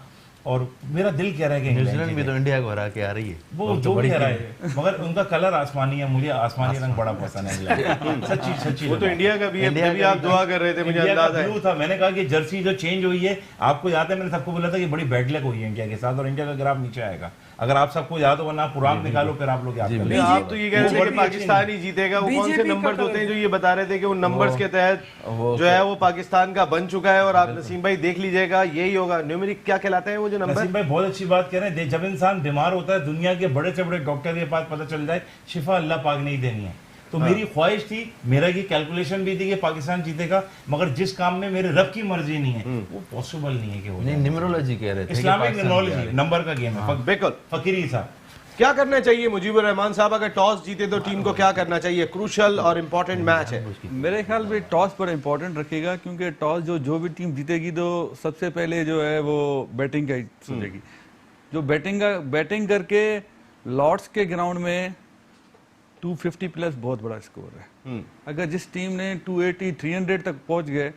और मेरा दिल कह रहा है कि न्यूजीलैंड भी तो इंडिया को हरा के आ रही है, वो जो कह रहा है, मगर उनका कलर आसमानी है, मुझे आसमानी रंग बड़ा पसंद है। सच्ची सच्ची वो तो इंडिया का भी है, तभी आप दुआ कर रहे थे, मुझे अंदाजा है। ब्लू था, मैंने कहा कि जर्सी जो चेंज हुई है, आपको याद है मैंने सबको बोला था कि बड़ी बैड लक हुई है इंडिया के साथ, और इंडिया का ग्राफ नीचे आएगा। अगर आप सबको याद हो, वरना पुराण निकालो, फिर आप लोग याद कर लें। आप तो ये कह रहे थे कि पाकिस्तान ही जीतेगा। वो कौन से नंबर होते हैं जो ये बता रहे थे कि उन नंबर्स के तहत जो है वो पाकिस्तान का बन चुका है, और आप नसीम भाई देख लीजिएगा यही होगा। न्यूमेरिक क्या कहलाते हैं वो जो नंबर? नसीम भाई बहुत अच्छी बात कह रहे हैं। जब इंसान बीमार होता है, दुनिया के बड़े से बड़े डॉक्टर के पास पता चल जाए शिफा अल्लाह पाक नहीं देनी है, तो मेरी ख्वाहिश थी, मेरा ये कैलकुलेशन भी थी कि पाकिस्तान जीतेगा, मगर जिस काम में मेरे रब की मर्जी नहीं है वो पॉसिबल नहीं है कि हो नहीं, न्यूमरोलॉजी कह रहे थे कि इस्लामिक पाकिस्तान नॉलेज जीतेगा। नंबर का गेम है। बिल्कुल। फकीरी साहब, क्या करना चाहिए मुजीबुर रहमान साहब, अगर टॉस जीते तो टीम को क्या करना चाहिए? क्रूशल और इंपॉर्टेंट मैच है। मेरे ख्याल में टॉस पर इम्पोर्टेंट रखेगा, क्योंकि टॉस जो भी टीम जीतेगी तो सबसे पहले जो है वो बैटिंग का ही सोचेगी। जो बैटिंग करके लॉर्ड्स के ग्राउंड में 250 प्लस बहुत बड़ा स्कोर है। अगर जिस टीम ने 280 300 तक पहुंच गए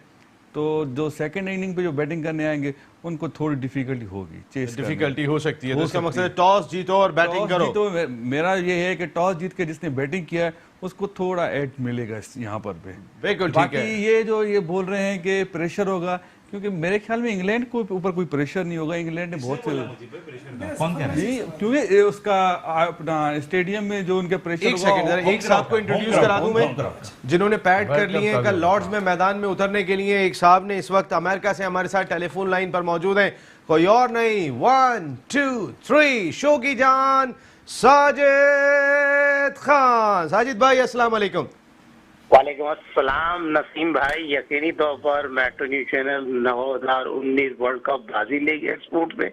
तो जो सेकंड इनिंग पे जो बैटिंग करने आएंगे उनको थोड़ी डिफिकल्टी होगी, डिफिकल्टी हो सकती है, तो इसका मकसद है टॉस जीतो और बैटिंग करो। तो मेरा ये है कि टॉस जीत के जिसने बैटिंग किया है उसको थोड़ा एज मिलेगा यहाँ पर पे। बिल्कुल ठीक बाकी है। ये जो ये बोल रहे हैं कि प्रेशर होगा, क्योंकि मेरे ख्याल में इंग्लैंड को ऊपर कोई प्रेशर नहीं होगा। इंग्लैंड ने बहुत कौन कह रहा है? क्योंकि उसका अपना स्टेडियम में जो उनका प्रेशर एक सेकंड जरा, एक साहब को इंट्रोड्यूस करा दूं मैं, जिन्होंने पैड कर लिए हैं कल लॉर्ड्स में मैदान में उतरने के लिए। एक साहब ने इस वक्त अमेरिका से हमारे साथ टेलीफोन लाइन पर मौजूद हैं, कोई और नहीं, 1 2 3 शो की जान साजिद खान। साजिद भाई अस्सलाम वालेकुम। वालेकुम अस्सलाम नसीम भाई, यकीनी तौर पर metro news channel 2019 world cup बाजी लेगी एक्सपोर्ट में,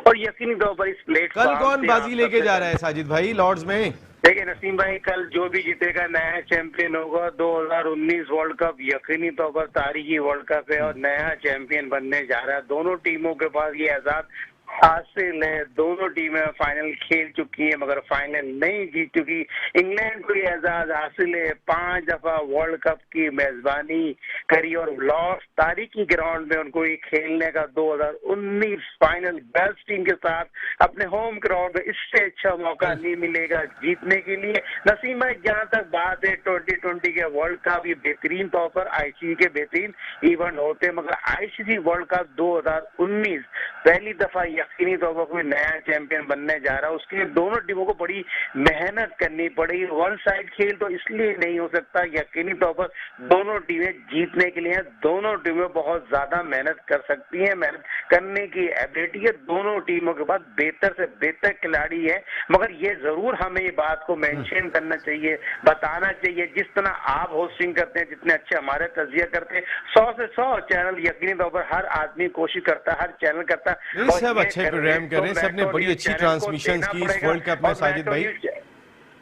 और यकीनी तौर पर इस प्लेटफॉर्म कल कौन बाजी लेके जा रहा है साजिद भाई लॉर्ड्स में? देखिए नसीम भाई, कल जो भी जीतेगा नया चैंपियन होगा। 2019 वर्ल्ड कप यकीनी तौर पर तारीखी वर्ल्ड कप है और नया चैंपियन बनने जा रहा है। दोनों टीमों के पास ये एजाज हासिल है, दोनों टीमें फाइनल खेल चुकी हैं मगर फाइनल नहीं जीत चुकी। इंग्लैंड को ये एजाज हासिल है, 5 दफा वर्ल्ड कप की मेजबानी करी और लॉस तारीखी ग्राउंड में उनको ये खेलने का 2019 फाइनल बेस्ट टीम के साथ अपने होम ग्राउंड में इससे अच्छा मौका नहीं मिलेगा जीतने के लिए। नसीम भाई, जहाँ तक बात है 2020 के वर्ल्ड कप, ये बेहतरीन तौर पर आईसीसी के बेहतरीन इवेंट होते हैं, मगर आईसीसी वर्ल्ड कप 2019 पहली दफा यकीनी तौर पर कोई नया चैंपियन बनने जा रहा है। उसके लिए दोनों टीमों को बड़ी मेहनत करनी पड़ेगी। वन साइड खेल तो इसलिए नहीं हो सकता, यकीनी तौर पर दोनों टीमें जीतने के लिए दोनों टीमें बहुत ज्यादा मेहनत कर सकती हैं, मेहनत करने की एबिलिटी है दोनों टीमों के पास, बेहतर से बेहतर खिलाड़ी है। मगर ये जरूर हमें ये बात को मेंशन करना चाहिए, बताना चाहिए, जिस तरह आप होस्टिंग करते हैं, जितने अच्छे हमारे तजिया करते हैं, 100 से 100 चैनल यकीनी तौर पर हर आदमी कोशिश करता है, हर चैनल करता है। सब अच्छे प्रोग्राम कर रहे हैं, सबने बड़ी अच्छी ट्रांसमिशन की इस वर्ल्ड कप में। साजिद भाई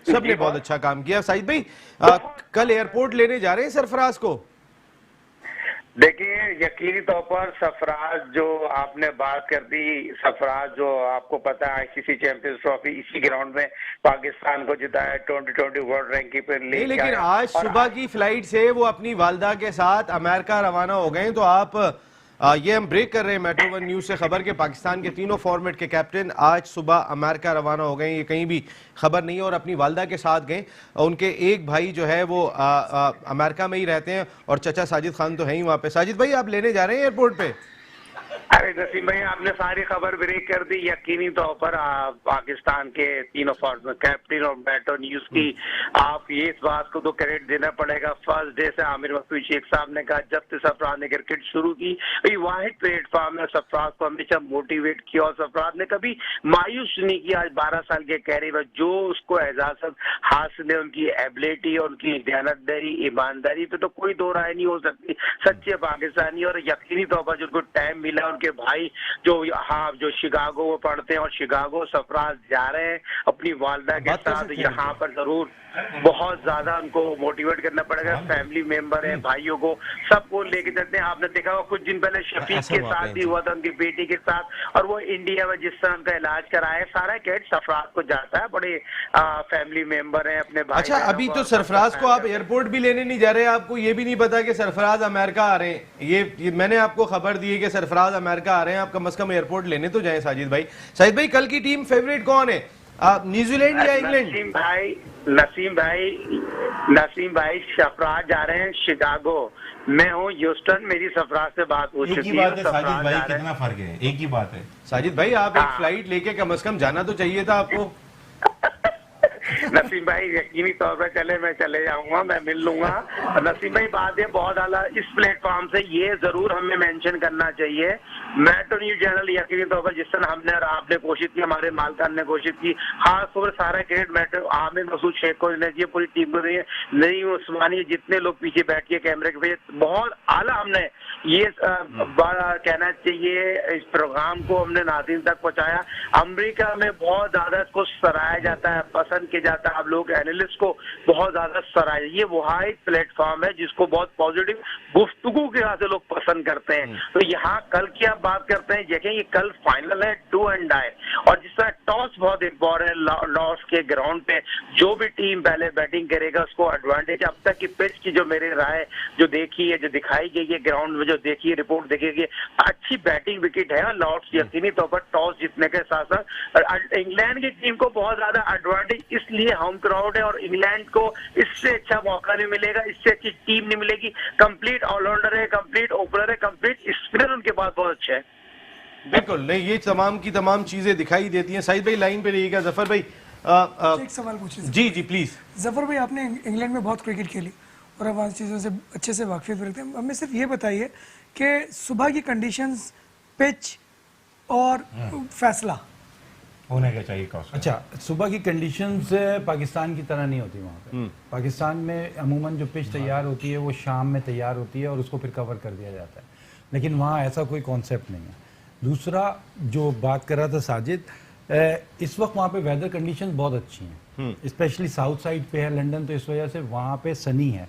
सबने बहुत अच्छा काम किया। साजिद भाई कल एयरपोर्ट लेने जा रहे हैं सरफराज को? देखिए यकीनी तौर पर सरफराज जो आपने बात कर दी, सरफराज जो आपको पता है आईसीसी चैंपियंस ट्रॉफी इसी ग्राउंड में पाकिस्तान को जिताया 2020 वर्ल्ड रैंकिंग पे ले। लेकिन आज सुबह की फ्लाइट से वो अपनी वालदा के साथ अमेरिका रवाना हो गए। तो आप ये हम ब्रेक कर रहे हैं मेट्रो वन न्यूज से खबर के पाकिस्तान के तीनों फॉर्मेट के कैप्टन आज सुबह अमेरिका रवाना हो गए, ये कहीं भी खबर नहीं है, और अपनी वालदा के साथ गए। उनके एक भाई जो है वो अमेरिका में ही रहते हैं और चचा साजिद खान तो है ही वहाँ पे। साजिद भाई आप लेने जा रहे हैं एयरपोर्ट पे? अरे नसीम भाई, आपने सारी खबर ब्रेक कर दी। यकीनी तौर पर पाकिस्तान के तीनों फॉर्मेट कैप्टन और मेट्रो न्यूज की आप ये इस बात को तो क्रेडिट देना पड़ेगा, फर्स्ट डे से आमिर मकसूद शेख साहब ने कहा जब से सरफराज ने क्रिकेट शुरू की वाहिद प्लेटफॉर्म है, सरफराज को हमेशा मोटिवेट किया और सरफराज ने कभी मायूस नहीं किया। आज 12 साल के कैरियर में जो उसको एजाज हासिल है, उनकी एबिलिटी और उनकी दयानतदारी ईमानदारी पे तो कोई दो राय नहीं हो सकती, सच्चे पाकिस्तानी। और यकीनी तौर पर जिनको टाइम मिला, उनके भाई जो शिकागो वो पढ़ते हैं और शिकागो सरफराज जा रहे हैं अपनी वालदा के साथ, यहाँ पर जरूर बहुत ज्यादा उनको मोटिवेट करना पड़ेगा। फैमिली मेंबर है, भाइयों को सबको लेके चलते हैं। आपने देखा होगा कुछ दिन पहले शफीक के साथ भी हुआ था, उनकी बेटी के साथ, और वो इंडिया में जिस तरह उनका इलाज कराया, सारा क्रेडिट सरफराज को जाता है। बड़े फैमिली मेंबर है अपने भाई। अच्छा, अभी तो सरफराज को आप एयरपोर्ट भी लेने नहीं जा रहे, आपको ये भी नहीं पता कि सरफराज अमेरिका आ रहे हैं। ये मैंने आपको खबर दी है कि सरफराज अमेरिका आ रहे हैं, आप कम से कम एयरपोर्ट लेने तो जाएं। साजिद भाई, साजिद भाई कल की टीम फेवरेट कौन है, न्यूजीलैंड या इंग्लैंड? नसीम भाई सरफराज जा रहे हैं शिकागो, मैं हूँ ह्यूस्टन, मेरी सरफराज से बात हो चुकी है। साजिद भाई कितना फर्क है, एक ही बात है। साजिद भाई आप एक फ्लाइट लेके कम से कम जाना तो चाहिए था आपको। नसीम भाई यकीनी तौर पर चले, मैं चले जाऊंगा, मैं मिल लूंगा। नसीम भाई बात है बहुत आला, इस प्लेटफॉर्म से ये जरूर हमें मेंशन करना चाहिए, मेट्रो न्यूज चैनल यकीनी तौर पर जिस तरह हमने और आपने कोशिश की, हमारे मालकान ने कोशिश की, खास तौर सारा क्रेडिट मेट्रो आमिर मसूद शेख को देना चाहिए, पूरी टीम को देना, नई उस्मानी, जितने लोग पीछे बैठ के कैमरे के पीछे, बहुत आला हमने ये कहना चाहिए इस प्रोग्राम को हमने नाज़रीन तक पहुंचाया। अमेरिका में बहुत ज्यादा इसको सराहा जाता है, पसंद किया जाता है, आप लोग एनालिस्ट को बहुत ज्यादा सराहा, ये वहाँ एक प्लेटफॉर्म है जिसको बहुत पॉजिटिव गुफ्तगू के यहाँ से लोग पसंद करते हैं। तो यहाँ कल की आप बात करते हैं, देखें ये कल फाइनल है, डू एंड डाई, और जिस तरह टॉस बहुत इम्पोर्टेंट है, लॉस के ग्राउंड पे जो भी टीम पहले बैटिंग करेगा उसको एडवांटेज। अब तक की पिच की जो मेरी राय जो देखी है, जो दिखाई गई है ग्राउंड में, जो देखी है रिपोर्ट देखेगी, अच्छी बैटिंग विकेट है लॉर्ड्स, यकीनी तौर पर टॉस जीतने के साथ साथ इंग्लैंड की टीम को बहुत ज्यादा एडवांटेज, इसलिए होम क्राउड है और इंग्लैंड को इससे अच्छा मौका नहीं मिलेगा, इससे अच्छी टीम नहीं मिलेगी। कंप्लीट ऑलराउंडर है, कंप्लीट ओपनर है, कंप्लीट स्पिनर उनके पास बहुत अच्छा है। बिल्कुल नहीं, ये तमाम की तमाम चीजें दिखाई देती हैं। साहिद भाई लाइन पे रहिएगा। जफर भाई एक सवाल पूछिए। जी जी प्लीज। जफर भाई आपने इंग्लैंड में बहुत क्रिकेट खेली और आप चीज़ों से अच्छे से वाकिफ रखते हैं, हमें सिर्फ ये बताइए कि सुबह की कंडीशंस, पिच और फैसला होने का चाहिए टॉस। अच्छा, सुबह की कंडीशंस पाकिस्तान की तरह नहीं होती वहाँ पे। पाकिस्तान में अमूमन जो पिच तैयार होती है वो शाम में तैयार होती है और उसको फिर कवर कर दिया जाता है, लेकिन वहाँ ऐसा कोई कॉन्सेप्ट नहीं है। दूसरा जो बात कर रहा था साजिद, इस वक्त वहाँ पे वेदर कंडीशंस बहुत अच्छी हैं, स्पेशली साउथ साइड पे है लंदन, तो इस वजह से वहाँ पे सनी है।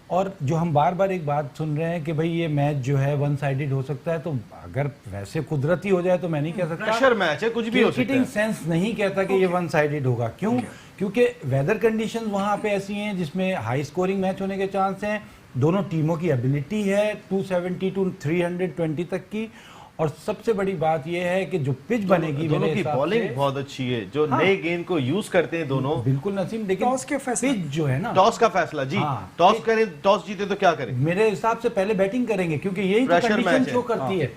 और जो हम बार बार एक बात सुन रहे हैं कि भाई ये मैच जो है वन साइडेड हो सकता है, तो अगर वैसे कुदरती हो जाए तो मैं नहीं कह सकता, प्रेशर मैच है, कुछ भी हो सकता है। क्रिकेटिंग सेंस नहीं कहता कि ये वन साइडेड होगा। क्यों? क्योंकि वेदर कंडीशंस वहाँ पे ऐसी हैं जिसमें हाई स्कोरिंग मैच होने के चांस हैं, दोनों टीमों की एबिलिटी है 270 टू 320 तक की, और सबसे बड़ी बात यह है कि जो पिच बनेगी, दोनों की बॉलिंग बहुत अच्छी है, जो नए गेंद को यूज करते हैं दोनों। बिल्कुल नसीम, लेकिन टॉस के फैसला, पिच जो है ना, टॉस का फैसला जी, टॉस करें, टॉस जीते तो क्या करें? मेरे हिसाब से पहले बैटिंग करेंगे, क्योंकि यही तो कंडीशन शो करती है।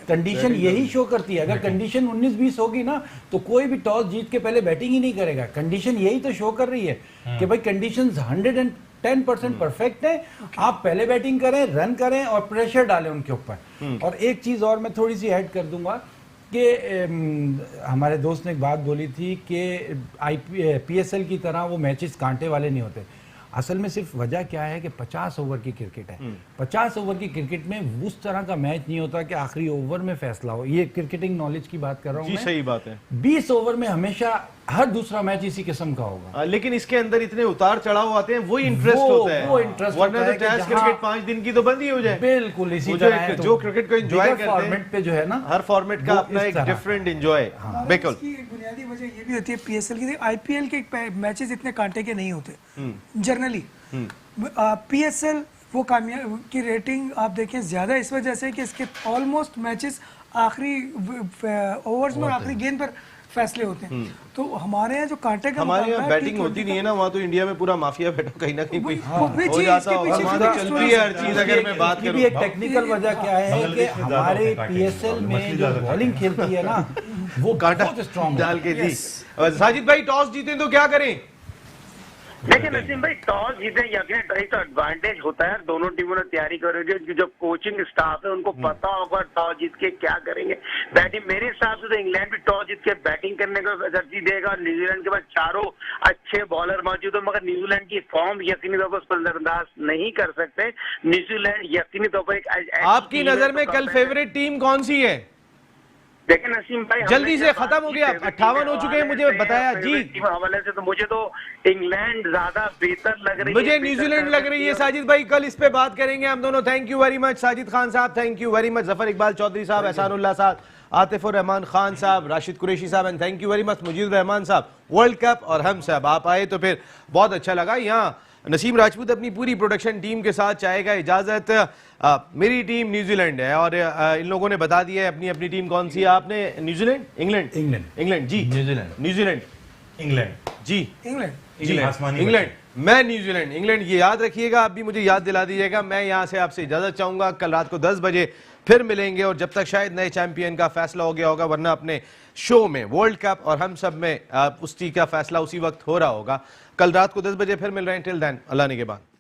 कंडीशन यही शो करती है। अगर कंडीशन 19-20 होगी ना तो कोई भी टॉस जीत के पहले बैटिंग ही नहीं करेगा। कंडीशन यही तो शो कर रही है कि भाई कंडीशंस 110% परफेक्ट है, आप पहले बैटिंग करें, रन करें और प्रेशर डालें उनके ऊपर। और एक चीज और मैं थोड़ी सी ऐड कर दूंगा कि हमारे दोस्त ने एक बात बोली थी कि PSL की तरह वो मैचेस कांटे वाले नहीं होते। असल में सिर्फ वजह क्या है कि 50 ओवर की क्रिकेट है। 50 ओवर की क्रिकेट में उस तरह का मैच नहीं होता कि आखिरी ओवर में फैसला हो। ये क्रिकेटिंग नॉलेज की बात कर रहा हूँ जी, मैं। सही बात है। 20 ओवर में हमेशा हर दूसरा मैच इसी किस्म का होगा। लेकिन इसके अंदर इतने उतार चढ़ाव आते हैं, वो इंटरेस्ट होता है। वो इंटरेस्ट वरना होता तो है कि टेस्ट जहाँ- क्रिकेट 5 दिन की तो बंद ही हो जाए। बिल्कुल इसी वो तरह है। जो क्रिकेट को एंजॉय करते हैं, फॉर्मेट पे जो है ना, हर फॉर्मेट का वो अपना इस एक तरह। Different enjoy. बिल्कुल। इसकी एक बुनियादी वजह ये भी होती है PSL की, IPL के मैचेस इतने कांटे के नहीं होते जनरली। PSL वो कामयाब की रेटिंग आप देखें ज्यादा इस वजह से कि इसके ऑलमोस्ट मैचेस आखिरी ओवर्स में, आखिरी गेंद पर फैसले होते हैं। तो हमारे यहाँ जो कांटे का हमारे यहाँ मुकाबला है, बैटिंग T20 होती नहीं है ना, वहाँ तो इंडिया में पूरा माफिया बैठा कहीं ना कहीं कोई वो भी हो चीज़, जाता इसके होगा। पीछे वहाँ भी तो एक चलती story है हर चीज। अगर मैं बात इसकी भी एक टेक्निकल वजह क्या है कि हमारे PSL में जो बॉलिंग खेलती है ना वो कांटा बहुत स्ट्रॉन्ग डाल के दी। साजिद भाई टॉस जीते तो क्या करें? देखिए नसीम भाई, टॉस जीते यकीन तो एडवांटेज होता है, दोनों टीमों ने तैयारी करेगी, जो कोचिंग स्टाफ है उनको पता होगा टॉस जीत के क्या करेंगे। बैटिंग मेरे हिसाब से तो इंग्लैंड भी टॉस जीत के बैटिंग करने को तरजीह देगा। न्यूजीलैंड के पास चारों अच्छे बॉलर मौजूद है, मगर न्यूजीलैंड की फॉर्म यकीनी तौर पर नजरअंदाज नहीं कर सकते। न्यूजीलैंड यकीनी तौर पर आपकी नजर में कल फेवरेट टीम कौन सी है? देखिए नसीम भाई, जल्दी से खत्म हो गया, 58 हो चुके हैं, मुझे बताया जी। हवाले से तो मुझे तो इंग्लैंड ज्यादा बेहतर लग रही है, मुझे न्यूजीलैंड लग रही है। साजिद भाई कल इस पे बात करेंगे हम दोनों। Thank you very much Sajid Khan sahab, thank you very much Zafar Iqbal Chaudhary sahab, Ehsanullah साहब, आतिफुर रहमान खान साहब, Rashid Qureshi sahab, and thank you very much Mujib Rahman sahab. World cup और हम साहब आप आए तो फिर बहुत अच्छा लगा। यहाँ नसीम राजपूत अपनी पूरी प्रोडक्शन टीम के साथ चाहेगा इजाजत। मेरी टीम न्यूजीलैंड है और इन लोगों ने बता दिया है अपनी अपनी टीम कौन सी है। आपने न्यूजीलैंड, इंग्लैंड जी, न्यूजीलैंड इंग्लैंड जी, इंग्लैंड जी, इंग्लैंड, मैं न्यूजीलैंड, इंग्लैंड। ये याद रखिएगा, आप भी मुझे याद दिला दीजिएगा। मैं यहाँ से आपसे इजाजत चाहूंगा। कल रात को 10 बजे फिर मिलेंगे, और जब तक शायद नए चैंपियन का फैसला हो गया होगा, वरना अपने शो में वर्ल्ड कप और हम सब में उस चीज का फैसला उसी वक्त हो रहा होगा। कल रात को 10 बजे फिर मिल रहे हैं। टिल देन, अल्लाह ने के बाद।